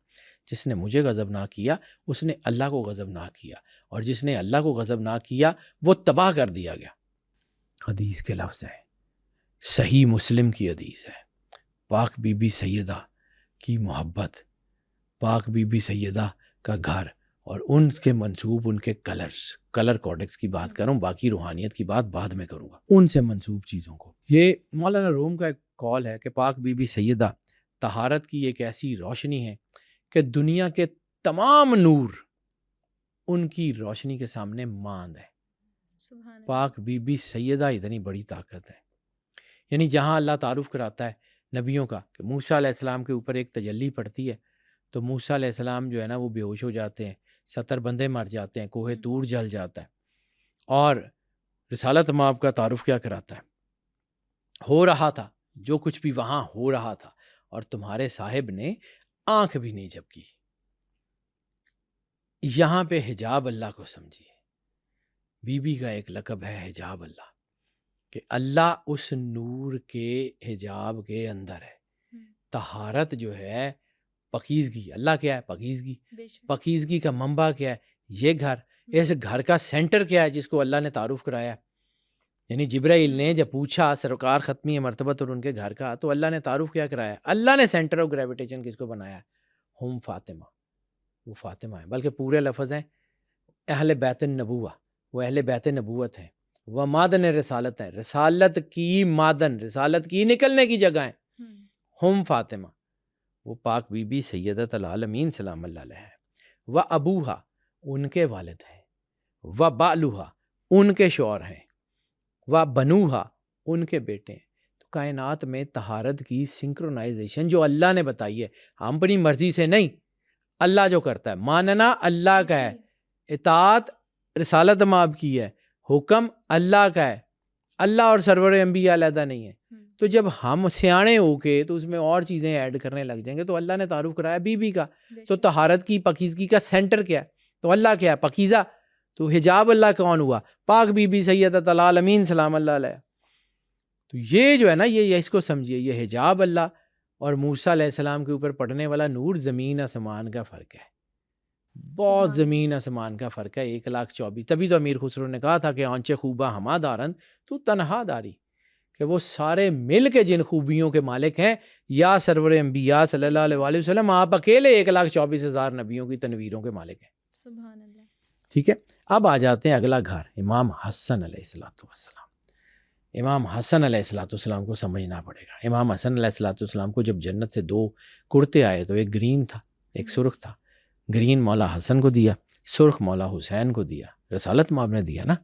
جس نے مجھے غضب نہ کیا اس نے اللہ کو غضب نہ کیا، اور جس نے اللہ کو غضب نہ کیا وہ تباہ کر دیا گیا۔ حدیث کے لفظ ہیں، صحیح مسلم کی حدیث ہے، پاک بی بی سیدہ کی محبت، پاک بی بی سیدہ کا گھر، اور ان کے منسوب، ان کے کلر کوڈکس کی بات کروں، باقی روحانیت کی بات بعد میں کروں گا، ان سے منسوب چیزوں کو۔ یہ مولانا روم کا ایک قول ہے کہ پاک بی بی سیدہ طہارت کی ایک ایسی روشنی ہے کہ دنیا کے تمام نور ان کی روشنی کے سامنے ماند ہے۔ پاک بی بی سیدہ اتنی بڑی طاقت ہے، یعنی جہاں اللہ تعارف کراتا ہے نبیوں کا کہ موسیٰ علیہ السلام کے اوپر ایک تجلی پڑتی ہے تو موسیٰ علیہ السلام جو ہے نا وہ بے ہوش ہو جاتے ہیں، 70 بندے مر جاتے ہیں، کوہ طور جل جاتا ہے، اور رسالت مآب کا تعارف کیا کراتا ہے، ہو رہا تھا جو کچھ بھی وہاں ہو رہا تھا، اور تمہارے صاحب نے آنکھ بھی نہیں جھپکی۔ یہاں پہ حجاب اللہ کو سمجھیے، بی بی کا ایک لقب ہے حجاب اللہ، کہ اللہ اس نور کے حجاب کے اندر ہے۔ طہارت جو ہے پاکیزگی، اللہ کیا ہے؟ پاکیزگی۔ پاکیزگی کا منبع کیا ہے؟ یہ گھر۔ اس گھر کا سینٹر کیا ہے جس کو اللہ نے تعارف کرایا؟ یعنی جبرائیل نے جب پوچھا سرکار ختمی مرتبت اور ان کے گھر کا، تو اللہ نے تعارف کیا کرایا؟ اللہ نے سینٹر آف گریویٹیشن کس کو بنایا ہے؟ ہم فاطمہ، وہ فاطمہ ہے، بلکہ پورے لفظ ہیں اہل بیت النبوہ، وہ اہل بیت نبوت ہیں، وہ معدن رسالت ہے، رسالت کی معدن، رسالت کی نکلنے کی جگہ ہیں، ہم فاطمہ، وہ پاک بی بی سیدۃ العالمین سلام اللہ علیہ ہے، و ابوہا، ان کے والد ہیں، و بالوہا، ان کے شوہر ہیں، و بنوہا، ان کے بیٹے ہیں۔ تو کائنات میں طہارت کی سنکرونائزیشن جو اللہ نے بتائی ہے، ہم اپنی مرضی سے نہیں، اللہ جو کرتا ہے، ماننا اللہ کا ہے، اطاعت رسالت مآب کی ہے، حکم اللہ کا ہے، اللہ اور سرور انبیاء علیحدہ نہیں ہے۔ تو جب ہم سیانے ہو کے تو اس میں اور چیزیں ایڈ کرنے لگ جائیں گے، تو اللہ نے تعارف کرایا بی بی کا، تو طہارت کی پاکیزگی کا سینٹر کیا ہے؟ تو اللہ کیا ہے؟ پاکیزہ۔ تو حجاب اللہ کون ہوا؟ پاک بی بی سیدۃ العالمین سلام اللہ علیہ۔ تو یہ جو ہے نا، یہ اس کو سمجھیے، یہ حجاب اللہ اور موسیٰ علیہ السلام کے اوپر پڑنے والا نور زمین آسمان کا فرق ہے، بہت زمین آسمان کا فرق ہے۔ 1,24,000، تبھی تو امیر خسرو نے کہا تھا کہ آنچے خوبہ ہما دارن تو تنہا داری، کہ وہ سارے مل کے جن خوبیوں کے مالک ہیں، یا سرور انبیاء صلی اللہ علیہ وآلہ وسلم آپ اکیلے 1,24,000 نبیوں کی تنویروں کے مالک ہیں. سبحان اللہ. ٹھیک ہے. اب آ جاتے ہیں اگلا گھر، امام حسن علیہ السلام. امام حسن علیہ السلام کو سمجھنا پڑے گا. امام حسن علیہ السلام کو جب جنت سے 2 کرتے آئے تو ایک گرین تھا، ایک سرخ تھا. گرین مولا حسن کو دیا، سرخ مولا حسین کو دیا، رسالت مآب نے دیا نا.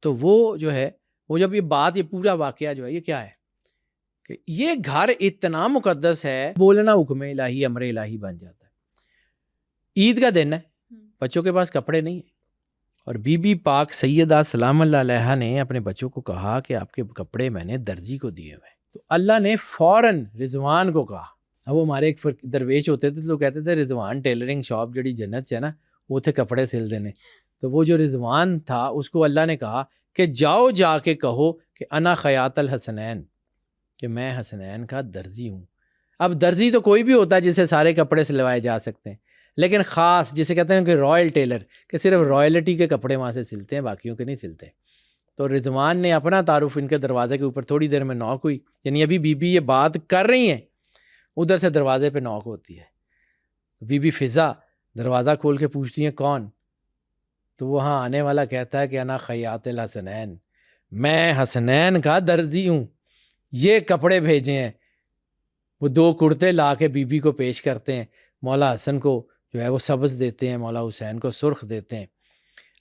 تو وہ جو ہے، وہ جب یہ پورا واقعہ جو ہے یہ کیا ہے کہ یہ گھر اتنا مقدس ہے، بولنا حکم الہی امر الہی بن جاتا ہے. عید کا دن ہے، بچوں کے پاس کپڑے نہیں ہیں، اور بی بی پاک سیدہ سلام اللہ علیہا نے اپنے بچوں کو کہا کہ آپ کے کپڑے میں نے درزی کو دیے ہوئے. تو اللہ نے فوراً رضوان کو کہا. اب وہ ہمارے ایک درویش ہوتے تھے تو کہتے تھے رضوان ٹیلرنگ شاپ جڑی جنت ہے نا وہ تھے کپڑے سل دینے. تو وہ جو رضوان تھا اس کو اللہ نے کہا کہ جاؤ جا کے کہو کہ انا خیاط الحسنین، کہ میں حسنین کا درزی ہوں. اب درزی تو کوئی بھی ہوتا ہے جسے سارے کپڑے سلوائے جا سکتے ہیں، لیکن خاص جسے کہتے ہیں کہ رائل ٹیلر، کہ صرف رائلٹی کے کپڑے وہاں سے سلتے ہیں، باقیوں کے نہیں سلتے. تو رضوان نے اپنا تعارف ان کے دروازے کے اوپر تھوڑی دیر میں نوک ہوئی، یعنی ابھی بی بی یہ بات کر رہی ہیں، ادھر سے دروازے پہ نوک ہوتی ہے. بی بی فضا دروازہ کھول کے پوچھتی ہیں کون؟ تو وہاں آنے والا کہتا ہے کہ انا خیاط الحسنین، میں حسنین کا درزی ہوں، یہ کپڑے بھیجے ہیں. وہ 2 کرتے لا کے بی بی کو پیش کرتے ہیں. مولا حسن کو جو ہے وہ سبز دیتے ہیں، مولا حسین کو سرخ دیتے ہیں.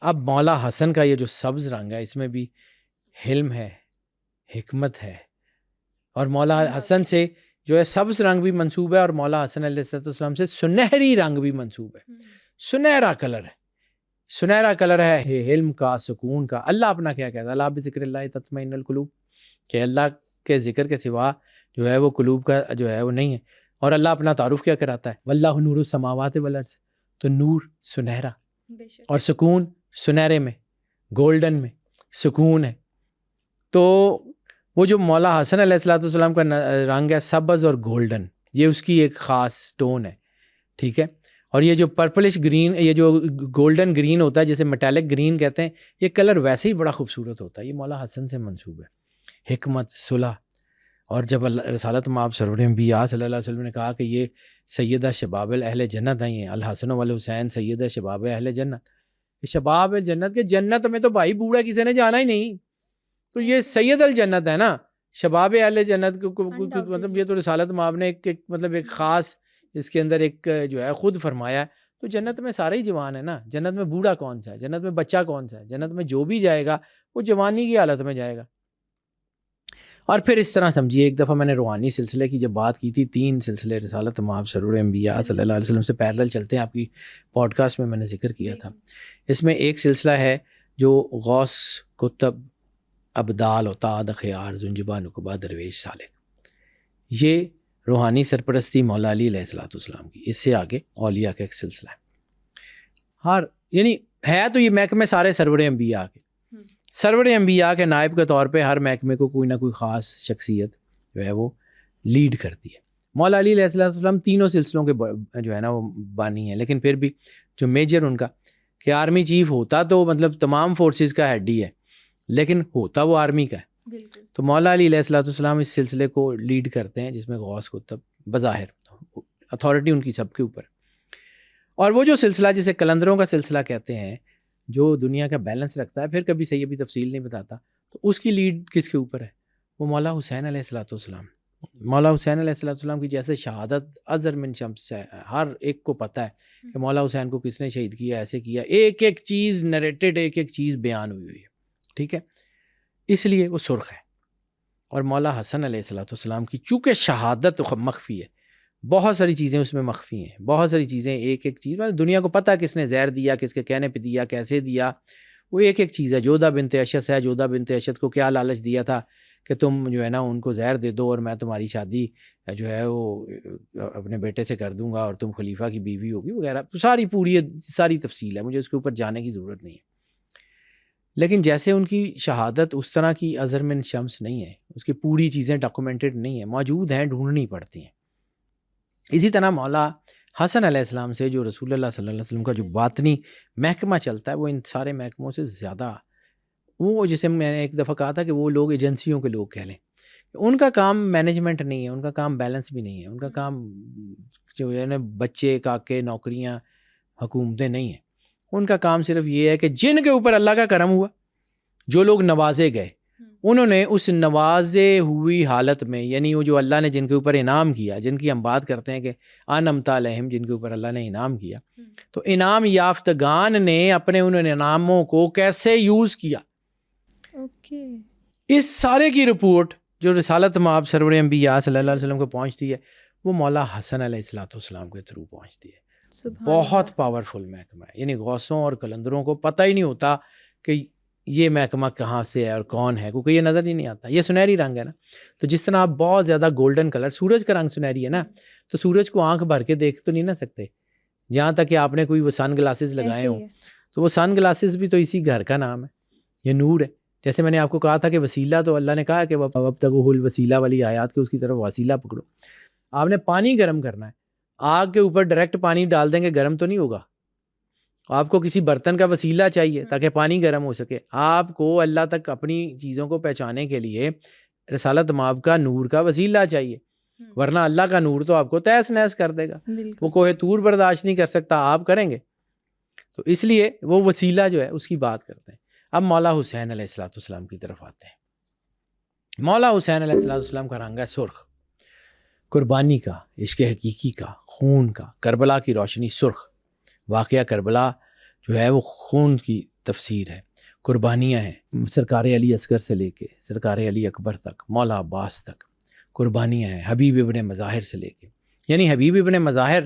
اب مولا حسن کا یہ جو سبز رنگ ہے اس میں بھی حلم ہے، حکمت ہے، اور مولا حسن سے جو ہے سبز رنگ بھی منسوب ہے، اور مولا حسن علیہ السلام سے سنہری رنگ بھی منسوب ہے. سنہرا کلر ہے، سنہرا کلر ہے حلم کا، سکون کا. اللہ اپنا کیا کہتا ہے؟ اللہ بذکر اللہ تطمئن القلوب، کہ اللہ کے ذکر کے سوا جو ہے وہ قلوب کا جو ہے وہ نہیں ہے. اور اللہ اپنا تعارف کیا کراتا ہے؟ واللہ نور السماوات والارض، تو نور سنہرا، اور سکون سنہرے میں، گولڈن میں سکون ہے. تو وہ جو مولا حسن علیہ السلام کا رنگ ہے سبز اور گولڈن، یہ اس کی ایک خاص ٹون ہے. ٹھیک ہے. اور یہ جو پرپلش گرین، یہ جو گولڈن گرین ہوتا ہے جسے میٹالک گرین کہتے ہیں، یہ کلر ویسے ہی بڑا خوبصورت ہوتا ہے. یہ مولا حسن سے منسوب ہے، حکمت، صلح. اور جب رسالت مآب سرور انبیاء صلی اللہ علیہ وسلم نے کہا کہ یہ سیدہ شباب اہل جنت ہیں، یہ الحسن والحسین سیدہ شباب اہل جنت. شباب جنت کے جنت میں تو بھائی بوڑھا کسی نے جانا ہی نہیں، تو یہ سید الجنت ہے نا. شباب اہل جنت کو مطلب یہ تو رسالت مآب نے ایک مطلب ایک خاص اس کے اندر ایک جو ہے خود فرمایا ہے. تو جنت میں سارے ہی جوان ہیں نا. جنت میں بوڑھا کون سا ہے؟ جنت میں بچہ کون سا ہے؟ جنت میں جو بھی جائے گا وہ جوانی کی حالت میں جائے گا. اور پھر اس طرح سمجھیے، ایک دفعہ میں نے روحانی سلسلے کی جب بات کی تھی، 3 سلسلے رسالت مآب سرور انبیاء صلی اللہ علیہ وسلم سے پیرلل چلتے ہیں، آپ کی پوڈ کاسٹ میں نے ذکر کیا تھا. اس میں ایک سلسلہ ہے جو غوث، کتب، ابدال، اوتاد، اخیار، زنجبہ، نقبہ، درویش، سالک، یہ روحانی سرپرستی مولا علی علیہ السلام کی. اس سے آگے اولیاء کا ایک سلسلہ ہے. یعنی ہے تو یہ محکمے سارے سرور انبیاء کے، سرور انبیاء کے نائب کے طور پہ ہر محکمے کو کوئی نہ کوئی خاص شخصیت جو ہے وہ لیڈ کرتی ہے. مولا علی علیہ السلام تینوں سلسلوں کے جو ہے نا وہ بانی ہیں، لیکن پھر بھی جو میجر ان کا کہ آرمی چیف ہوتا تو مطلب تمام فورسز کا ہیڈ ہی ہے، لیکن ہوتا وہ آرمی کا ہے. تو مولا علی علیہ السلام اس سلسلے کو لیڈ کرتے ہیں، جس میں غوث، کتب، بظاہر اتھارٹی ان کی سب کے اوپر. اور وہ جو سلسلہ جسے کلندروں کا سلسلہ کہتے ہیں، جو دنیا کا بیلنس رکھتا ہے، پھر کبھی صحیح ابھی تفصیل نہیں بتاتا، تو اس کی لیڈ کس کے اوپر ہے؟ وہ مولا حسین علیہ السلام. مولا حسین علیہ السلام کی جیسے شہادت ازر من شمس ہے، ہر ایک کو پتہ ہے کہ مولا حسین کو کس نے شہید کیا، ایسے کیا، ایک ایک چیز نریٹڈ، ایک ایک چیز بیان ہوئی ہے. ٹھیک ہے. اس لیے وہ سرخ ہے. اور مولا حسن علیہ السلام کی چونکہ شہادت مخفی ہے، بہت ساری چیزیں اس میں مخفی ہیں، بہت ساری چیزیں، ایک ایک چیز دنیا کو پتہ کس نے زہر دیا، کس کے کہنے پہ دیا، کیسے دیا، وہ ایک ایک چیز ہے. جودہ بنت اشد ہے، جودہ بنت اشد کو کیا لالچ دیا تھا کہ تم جو ہے نا ان کو زہر دے دو اور میں تمہاری شادی جو ہے وہ اپنے بیٹے سے کر دوں گا اور تم خلیفہ کی بیوی ہوگی وغیرہ. ساری تفصیل ہے، مجھے اس کے اوپر جانے کی ضرورت نہیں ہے. لیکن جیسے ان کی شہادت اس طرح کی ازر من شمس نہیں ہے، اس کی پوری چیزیں ڈاکومنٹڈ نہیں ہیں، موجود ہیں، ڈھونڈنی پڑتی ہیں. اسی طرح مولا حسن علیہ السلام سے جو رسول اللہ صلی اللہ علیہ وسلم کا جو باطنی محکمہ چلتا ہے، وہ ان سارے محکموں سے زیادہ وہ جسے میں نے ایک دفعہ کہا تھا کہ وہ لوگ ایجنسیوں کے لوگ کہہ لیں، ان کا کام مینجمنٹ نہیں ہے، ان کا کام بیلنس بھی نہیں ہے، ان کا کام جو ہے نا بچے کاکے نوکریاں حکومتیں نہیں ہیں، ان کا کام صرف یہ ہے کہ جن کے اوپر اللہ کا کرم ہوا، جو لوگ نوازے گئے، انہوں نے اس نوازے ہوئی حالت میں، یعنی وہ جو اللہ نے جن کے اوپر انعام کیا، جن کی ہم بات کرتے ہیں کہ انعمت علیہم، جن کے اوپر اللہ نے انعام کیا، تو انعام یافتگان نے اپنے ان انعاموں کو کیسے یوز کیا، اس سارے کی رپورٹ جو رسالت مآب سرور انبیاء صلی اللہ علیہ وسلم کو پہنچتی ہے، وہ مولا حسن علیہ السلام کے تھرو پہنچتی ہے۔ بہت پاورفل محکمہ ہے، یعنی غوثوں اور قلندروں کو پتہ ہی نہیں ہوتا کہ یہ محکمہ کہاں سے ہے اور کون ہے، کیونکہ یہ نظر ہی نہیں آتا۔ یہ سنہری رنگ ہے نا، تو جس طرح آپ بہت زیادہ گولڈن کلر، سورج کا رنگ سنہری ہے نا، تو سورج کو آنکھ بھر کے دیکھ تو نہیں نہ سکتے، یہاں تک کہ آپ نے کوئی وہ سن گلاسز لگائے ہوں، تو وہ سن گلاسز بھی تو اسی گھر کا نام ہے، یہ نور ہے۔ جیسے میں نے آپ کو کہا تھا کہ وسیلہ، تو اللہ نے کہا کہ وابتغوا الوسیلہ والی آیات کے اس کی طرف وسیلہ پکڑو۔ آپ نے پانی گرم کرنا ہے، آگ کے اوپر ڈائریکٹ پانی ڈال دیں گے گرم تو نہیں ہوگا، آپ کو کسی برتن کا وسیلہ چاہیے تاکہ پانی گرم ہو سکے۔ آپ کو اللہ تک اپنی چیزوں کو پہچانے کے لیے رسالت مآب کا نور کا وسیلہ چاہیے، ورنہ اللہ کا نور تو آپ کو تہس نہس کر دے گا، وہ کوہ طور برداشت نہیں کر سکتا، آپ کریں گے؟ تو اس لیے وہ وسیلہ جو ہے اس کی بات کرتے ہیں۔ اب مولا حسین علیہ السلام کی طرف آتے ہیں۔ مولا حسین علیہ السلام کا رنگ ہے سرخ، قربانی کا، عشق حقیقی کا، خون کا، کربلا کی روشنی سرخ۔ واقعہ کربلا جو ہے وہ خون کی تفسیر ہے، قربانیاں ہیں، سرکار علی اصغر سے لے کے سرکار علی اکبر تک، مولا عباس تک قربانیاں ہیں، حبیب ابن مظاہر سے لے کے، یعنی حبیب ابن مظاہر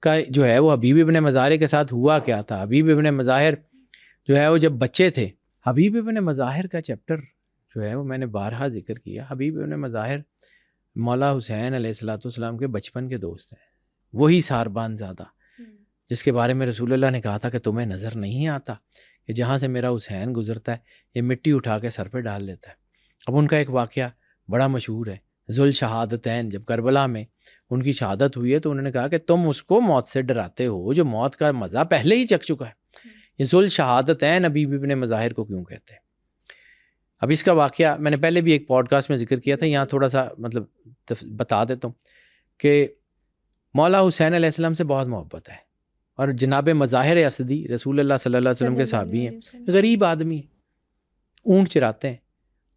کا جو ہے وہ حبیب ابن مظاہر کے ساتھ ہوا کیا تھا۔ حبیب ابن مظاہر جو ہے وہ جب بچے تھے، حبیب ابن مظاہر کا چیپٹر جو ہے وہ میں نے بارہا ذکر کیا۔ حبیب ابن مظاہر مولا حسین علیہ السلام کے بچپن کے دوست ہیں، وہی ساربان زادہ جس کے بارے میں رسول اللہ نے کہا تھا کہ تمہیں نظر نہیں آتا کہ جہاں سے میرا حسین گزرتا ہے یہ مٹی اٹھا کے سر پہ ڈال لیتا ہے۔ اب ان کا ایک واقعہ بڑا مشہور ہے، ذوالشہادتین، جب کربلا میں ان کی شہادت ہوئی ہے تو انہوں نے کہا کہ تم اس کو موت سے ڈراتے ہو جو موت کا مزہ پہلے ہی چکھ چکا ہے، یہ ذوالشہادتین حبیب ابن مظاہر کو کیوں کہتے ہیں؟ اب اس کا واقعہ میں نے پہلے بھی ایک پوڈ کاسٹ میں ذکر کیا تھا، یہاں تھوڑا سا مطلب بتا دیتا ہوں کہ مولا حسین علیہ السلام سے بہت محبت ہے، اور جناب مظاہر اسدی رسول اللہ صلی اللہ علیہ وسلم کے صحابی ہیں، غریب آدمی ہیں، اونٹ چراتے ہیں،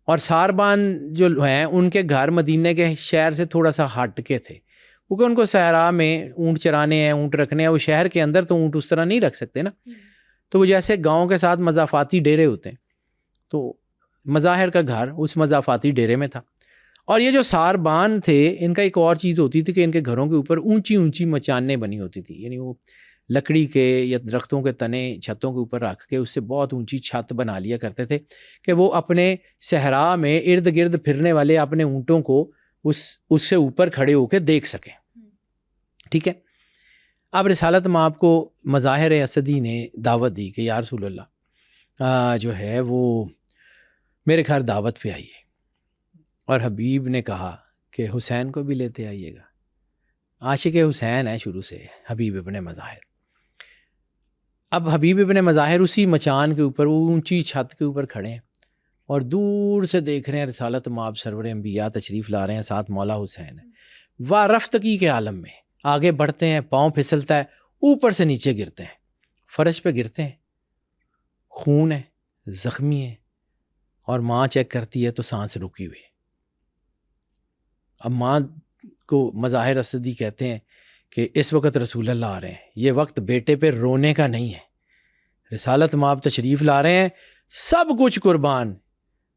اور ساربان جو ہیں ان کے گھر مدینے کے شہر سے تھوڑا سا ہٹ کے تھے، کیونکہ ان کو صحرا میں اونٹ چرانے ہیں، اونٹ رکھنے ہیں، وہ شہر کے اندر تو اونٹ اس طرح نہیں رکھ سکتے نا، تو وہ جیسے گاؤں کے ساتھ مضافاتی ڈیرے ہوتے ہیں، تو مظاہر کا گھر اس مضافاتی ڈیرے میں تھا۔ اور یہ جو ساربان تھے ان کا ایک اور چیز ہوتی تھی کہ ان کے گھروں کے اوپر اونچی اونچی مچانیں بنی ہوتی تھی، یعنی وہ لکڑی کے یا درختوں کے تنے چھتوں کے اوپر رکھ کے اس سے بہت اونچی چھت بنا لیا کرتے تھے کہ وہ اپنے صحرا میں ارد گرد پھرنے والے اپنے اونٹوں کو اس سے اوپر کھڑے ہو کے دیکھ سکیں۔ ٹھیک ہے، اب رسالت مآب کو مظاہر اسدی نے دعوت دی کہ یا رسول اللہ جو ہے وہ میرے گھر دعوت پہ آئیے، اور حبیب نے کہا کہ حسین کو بھی لیتے آئیے گا۔ عاشق حسین ہے شروع سے حبیب ابن مظاہر۔ اب حبیب ابن مظاہر اسی مچان کے اوپر، وہ اونچی چھت کے اوپر کھڑے ہیں اور دور سے دیکھ رہے ہیں رسالت مآب سرور انبیاء تشریف لا رہے ہیں، ساتھ مولا حسین ہے، وارفتگی کے عالم میں آگے بڑھتے ہیں، پاؤں پھسلتا ہے، اوپر سے نیچے گرتے ہیں، فرش پہ گرتے ہیں، خون ہے، زخمی ہے، اور ماں چیک کرتی ہے تو سانس رکی ہوئی۔ اب ماں کو مظاہر اسدی کہتے ہیں کہ اس وقت رسول اللہ آ رہے ہیں، یہ وقت بیٹے پہ رونے کا نہیں ہے، رسالت مآب تشریف لا رہے ہیں، سب کچھ قربان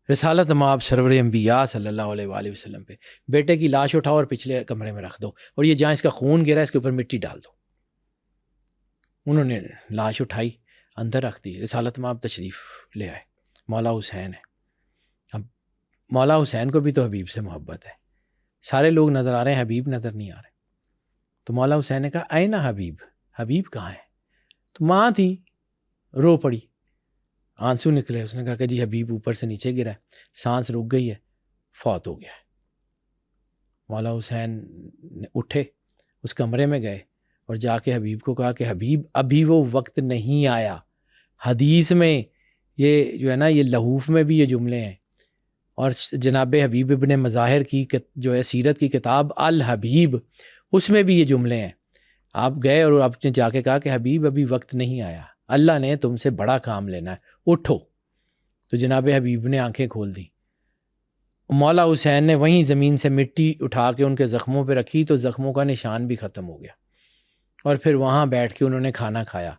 رسالت مآب سرور انبیاء صلی اللہ علیہ وآلہ وسلم پہ، بیٹے کی لاش اٹھاؤ اور پچھلے کمرے میں رکھ دو، اور یہ جہاں اس کا خون گرا ہے اس کے اوپر مٹی ڈال دو۔ انہوں نے لاش اٹھائی، اندر رکھ دی، رسالت مآب تشریف لے آئے، مولا حسین ہے۔ اب مولا حسین کو بھی تو حبیب سے محبت ہے، سارے لوگ نظر آ رہے ہیں، حبیب نظر نہیں آ رہے، تو مولا حسین نے کہا اینا حبیب، حبیب کہاں ہے؟ تو ماں تھی، رو پڑی، آنسو نکلے، اس نے کہا کہ جی حبیب اوپر سے نیچے گرا ہے، سانس رک گئی ہے، فوت ہو گیا ہے۔ مولا حسین اٹھے، اس کمرے میں گئے اور جا کے حبیب کو کہا کہ حبیب ابھی وہ وقت نہیں آیا، حدیث میں یہ جو ہے نا یہ لہوف میں بھی یہ جملے ہیں، اور جناب حبیب ابن مظاہر کی جو ہے سیرت کی کتاب الحبیب، اس میں بھی یہ جملے ہیں. آپ گئے اور آپ نے جا کے کہا کہ حبیب ابھی وقت نہیں آیا، اللہ نے تم سے بڑا کام لینا ہے، اٹھو. تو جناب حبیب نے آنکھیں کھول دیں. مولا حسین نے وہیں زمین سے مٹی اٹھا کے ان کے زخموں پہ رکھی تو زخموں کا نشان بھی ختم ہو گیا، اور پھر وہاں بیٹھ کے انہوں نے کھانا کھایا.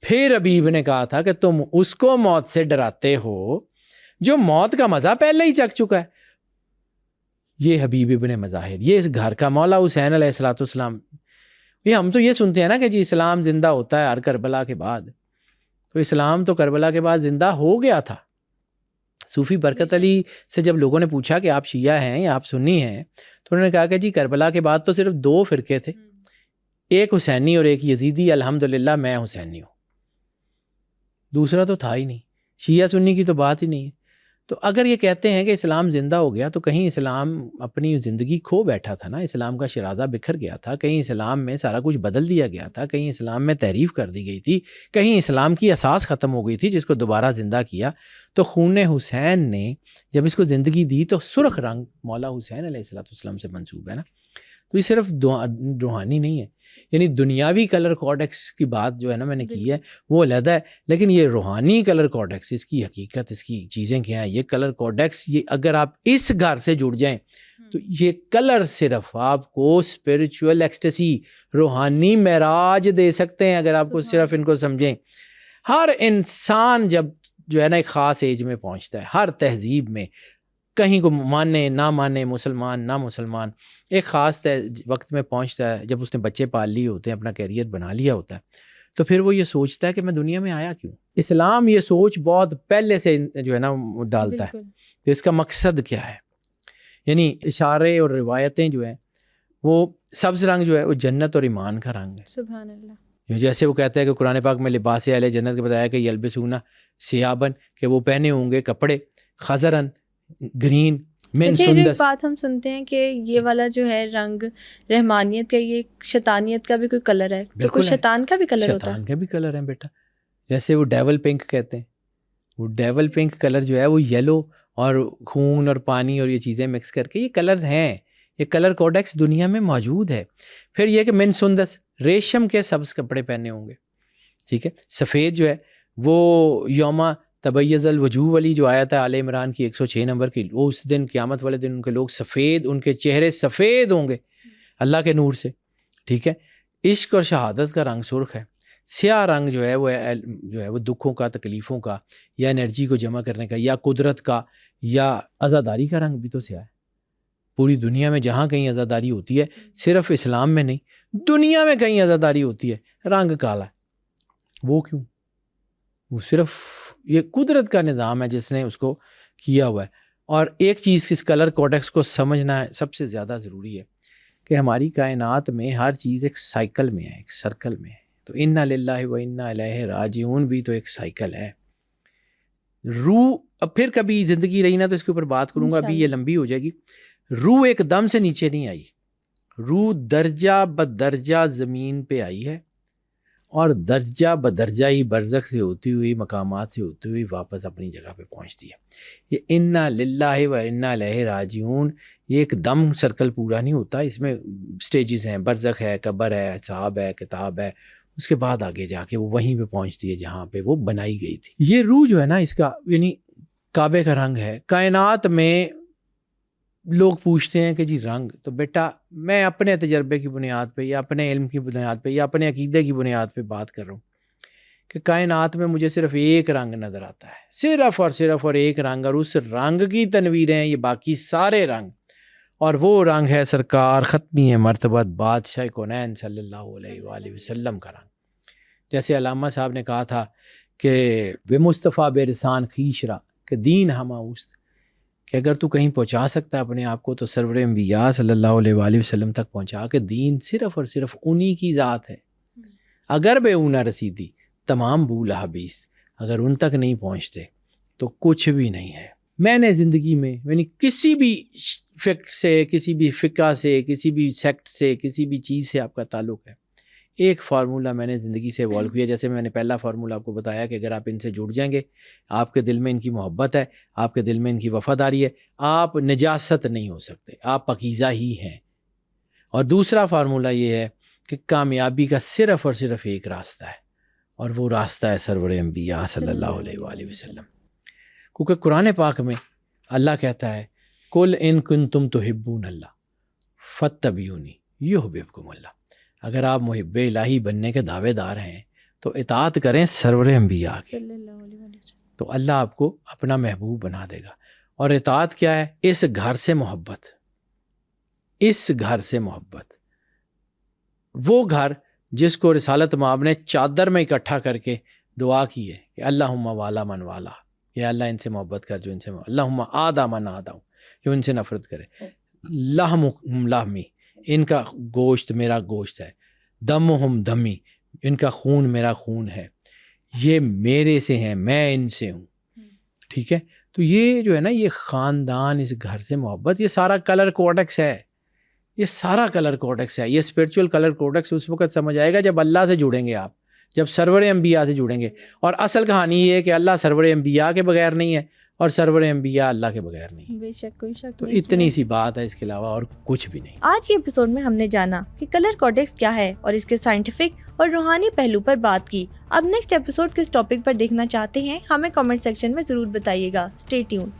پھر حبیب نے کہا تھا کہ تم اس کو موت سے ڈراتے ہو جو موت کا مزہ پہلے ہی چکھ چکا ہے. یہ حبیب ابن مظاہر، یہ اس گھر کا مولا حسین علیہ الصلوۃ والسلام. یہ ہم تو یہ سنتے ہیں نا کہ جی اسلام زندہ ہوتا ہے ہر کربلا کے بعد، تو اسلام تو کربلا کے بعد زندہ ہو گیا تھا. صوفی برکت علی سے جب لوگوں نے پوچھا کہ آپ شیعہ ہیں یا آپ سنی ہیں، تو انہوں نے کہا کہ جی کربلا کے بعد تو صرف 2 فرقے تھے، ایک حسینی اور ایک یزیدی. الحمدللہ میں حسینی ہوں، دوسرا تو تھا ہی نہیں. شیعہ سنی کی تو بات ہی نہیں ہے. تو اگر یہ کہتے ہیں کہ اسلام زندہ ہو گیا تو کہیں اسلام اپنی زندگی کھو بیٹھا تھا نا، اسلام کا شرازہ بکھر گیا تھا، کہیں اسلام میں سارا کچھ بدل دیا گیا تھا، کہیں اسلام میں تحریف کر دی گئی تھی، کہیں اسلام کی اساس ختم ہو گئی تھی جس کو دوبارہ زندہ کیا. تو خون حسین نے جب اس کو زندگی دی تو سرخ رنگ مولا حسین علیہ السلام سے منسوب ہے نا. تو یہ صرف روحانی نہیں ہے، یعنی دنیاوی کلر کوڈیکس کی بات جو ہے نا میں نے کی ہے وہ علیحدہ ہے، لیکن یہ روحانی کلر کوڈیکس، اس کی حقیقت، اس کی چیزیں کیا ہیں، یہ کلر کوڈیکس، یہ اگر آپ اس گھر سے جڑ جائیں تو یہ کلر صرف آپ کو اسپرچول ایکسٹیسی، روحانی معراج دے سکتے ہیں اگر آپ کو صرف ان کو سمجھیں. ہر انسان جب جو ہے نا ایک خاص ایج میں پہنچتا ہے، ہر تہذیب میں، کہیں کو مانے نہ مانے، مسلمان نہ مسلمان، ایک خاص وقت میں پہنچتا ہے جب اس نے بچے پال لیے ہوتے ہیں، اپنا کیریئر بنا لیا ہوتا ہے، تو پھر وہ یہ سوچتا ہے کہ میں دنیا میں آیا کیوں. اسلام یہ سوچ بہت پہلے سے جو ہے نا ڈالتا ہے کہ اس کا مقصد کیا ہے. یعنی اشارے اور روایتیں جو ہیں وہ سبز رنگ جو ہے وہ جنت اور ایمان کا رنگ ہے. سبحان اللہ. جیسے وہ کہتا ہے کہ قرآن پاک میں لباس اہل جنت کے بتایا کہ یلبسون ثیابن، کہ وہ پہنے ہوں گے کپڑے، خضرن گرین من سندس. بات ہم سنتے ہیں کہ یہ والا جو ہے رنگ رحمانیت کا، یہ شیطانیت کا بھی کوئی کلر ہے، تو کوئی شیطان کا بھی کلر ہوتا ہے؟ شیطان کا بھی کلر ہے بیٹا. جیسے وہ ڈیول پنک کہتے ہیں، وہ ڈیول پنک کلر جو ہے وہ یلو اور خون اور پانی اور یہ چیزیں مکس کر کے یہ کلر ہیں. یہ کلر کوڈیکس دنیا میں موجود ہے. پھر یہ کہ من سندس، ریشم کے سبز کپڑے پہنے ہوں گے، ٹھیک ہے. سفید جو ہے وہ یوما تبیض الوجوہ والی جو آیت ہے آل عمران کی 106 نمبر کی، وہ اس دن قیامت والے دن ان کے لوگ سفید، ان کے چہرے سفید ہوں گے اللہ کے نور سے، ٹھیک ہے. عشق اور شہادت کا رنگ سرخ ہے. سیاہ رنگ جو ہے وہ دکھوں کا، تکلیفوں کا، یا انرجی کو جمع کرنے کا، یا قدرت کا، یا عزاداری کا رنگ بھی تو سیاہ ہے. پوری دنیا میں جہاں کہیں عزاداری ہوتی ہے، صرف اسلام میں نہیں، دنیا میں کہیں عزاداری ہوتی ہے، رنگ کالا ہے. وہ کیوں؟ وہ صرف یہ قدرت کا نظام ہے جس نے اس کو کیا ہوا ہے. اور ایک چیز اس کلر کوڈیکس کو سمجھنا ہے سب سے زیادہ ضروری ہے کہ ہماری کائنات میں ہر چیز ایک سائیکل میں ہے، ایک سرکل میں ہے. تو انا للہ و انا الیہ راجعون بھی تو ایک سائیکل ہے. روح، اب پھر کبھی زندگی رہی نا تو اس کے اوپر بات کروں گا، ابھی یہ لمبی ہو جائے گی. روح ایک دم سے نیچے نہیں آئی، روح درجہ بدرجہ زمین پہ آئی ہے، اور درجہ بدرجہ ہی برزخ سے ہوتی ہوئی، مقامات سے ہوتی ہوئی واپس اپنی جگہ پہ پہنچتی ہے. یہ انا للہ و انا الیہ راجعون، یہ ایک دم سرکل پورا نہیں ہوتا، اس میں سٹیجز ہیں، برزخ ہے، قبر ہے، حساب ہے، کتاب ہے، اس کے بعد آگے جا کے وہ وہیں پہ پہنچتی ہے جہاں پہ وہ بنائی گئی تھی. یہ روح جو ہے نا اس کا یعنی کعبے کا رنگ ہے. کائنات میں لوگ پوچھتے ہیں کہ جی رنگ، تو بیٹا میں اپنے تجربے کی بنیاد پہ یا اپنے علم کی بنیاد پہ یا اپنے عقیدے کی بنیاد پہ بات کر رہا ہوں کہ کائنات میں مجھے صرف ایک رنگ نظر آتا ہے، صرف اور ایک رنگ، اور اس رنگ کی تنویریں ہیں یہ باقی سارے رنگ، اور وہ رنگ ہے سرکار ختمی مرتبت بادشاہ کونین صلی اللہ علیہ وآلہ وسلم کا رنگ. جیسے علامہ صاحب نے کہا تھا کہ بے مصطفیٰ بے رسان خیشرا، کہ دین ہماؤست، کہ اگر تو کہیں پہنچا سکتا ہے اپنے آپ کو تو سرور انبیاء صلی اللہ علیہ وآلہ وسلم تک پہنچا، کہ دین صرف اور صرف انہی کی ذات ہے. اگر بے اونا رسیدی تمام بول حبیث، اگر ان تک نہیں پہنچتے تو کچھ بھی نہیں ہے. میں نے زندگی میں یعنی کسی بھی فیکٹ سے، کسی بھی فقہ سے، کسی بھی سیکٹ سے، کسی بھی چیز سے آپ کا تعلق ہے، ایک فارمولہ میں نے زندگی سے ایوالو کیا. جیسے میں نے پہلا فارمولہ آپ کو بتایا کہ اگر آپ ان سے جڑ جائیں گے, آپ کے دل میں ان کی محبت ہے, آپ کے دل میں ان کی وفاداری ہے, آپ نجاست نہیں ہو سکتے, آپ پاکیزہ ہی ہیں. اور دوسرا فارمولہ یہ ہے کہ کامیابی کا صرف اور صرف ایک راستہ ہے, اور وہ راستہ ہے سرور انبیاء صلی اللہ علیہ وآلہ وسلم. کیونکہ قرآن پاک میں اللہ کہتا ہے قل ان کنتم تحبون اللہ فاتبعونی یحببکم اللہ. اگر آپ محب الہی بننے کے دعوے دار ہیں تو اطاعت کریں سرور انبیاء کی, تو اللہ آپ کو اپنا محبوب بنا دے گا. اور اطاعت کیا ہے؟ اس گھر سے محبت, اس گھر سے محبت. وہ گھر جس کو رسالت مآب نے چادر میں اکٹھا کر کے دعا کی ہے کہ اللہم والا من والا, یا اللہ ان سے محبت کر جو ان سے, اللہم آدا من آدا, جو ان سے نفرت کرے. لحمہم لحمی, ان کا گوشت میرا گوشت ہے. دمہم دمی, ان کا خون میرا خون ہے. یہ میرے سے ہیں, میں ان سے ہوں. ٹھیک ہے, تو یہ جو ہے نا, یہ خاندان, اس گھر سے محبت, یہ سارا کلر کوڈکس ہے. یہ سارا کلر کوڈکس ہے. یہ اسپرچول کلر کوڈکس اس وقت سمجھ آئے گا جب اللہ سے جڑیں گے آپ, جب سرور انبیاء سے جڑیں گے. اور اصل کہانی یہ ہے کہ اللہ سرور انبیاء کے بغیر نہیں ہے, اور سرور انبیاء اللہ کے بغیر نہیں. بے شک, کوئی شک تو نہیں. اتنی سی بات ہے, اس کے علاوہ اور کچھ بھی نہیں. آج کے ایپیسوڈ میں ہم نے جانا کہ کلر کوڈکس کیا ہے اور اس کے سائنٹیفک اور روحانی پہلو پر بات کی. اب نیکسٹ ایپیسوڈ کس ٹاپک پر دیکھنا چاہتے ہیں ہمیں کمنٹ سیکشن میں ضرور بتائیے گا. Stay tune.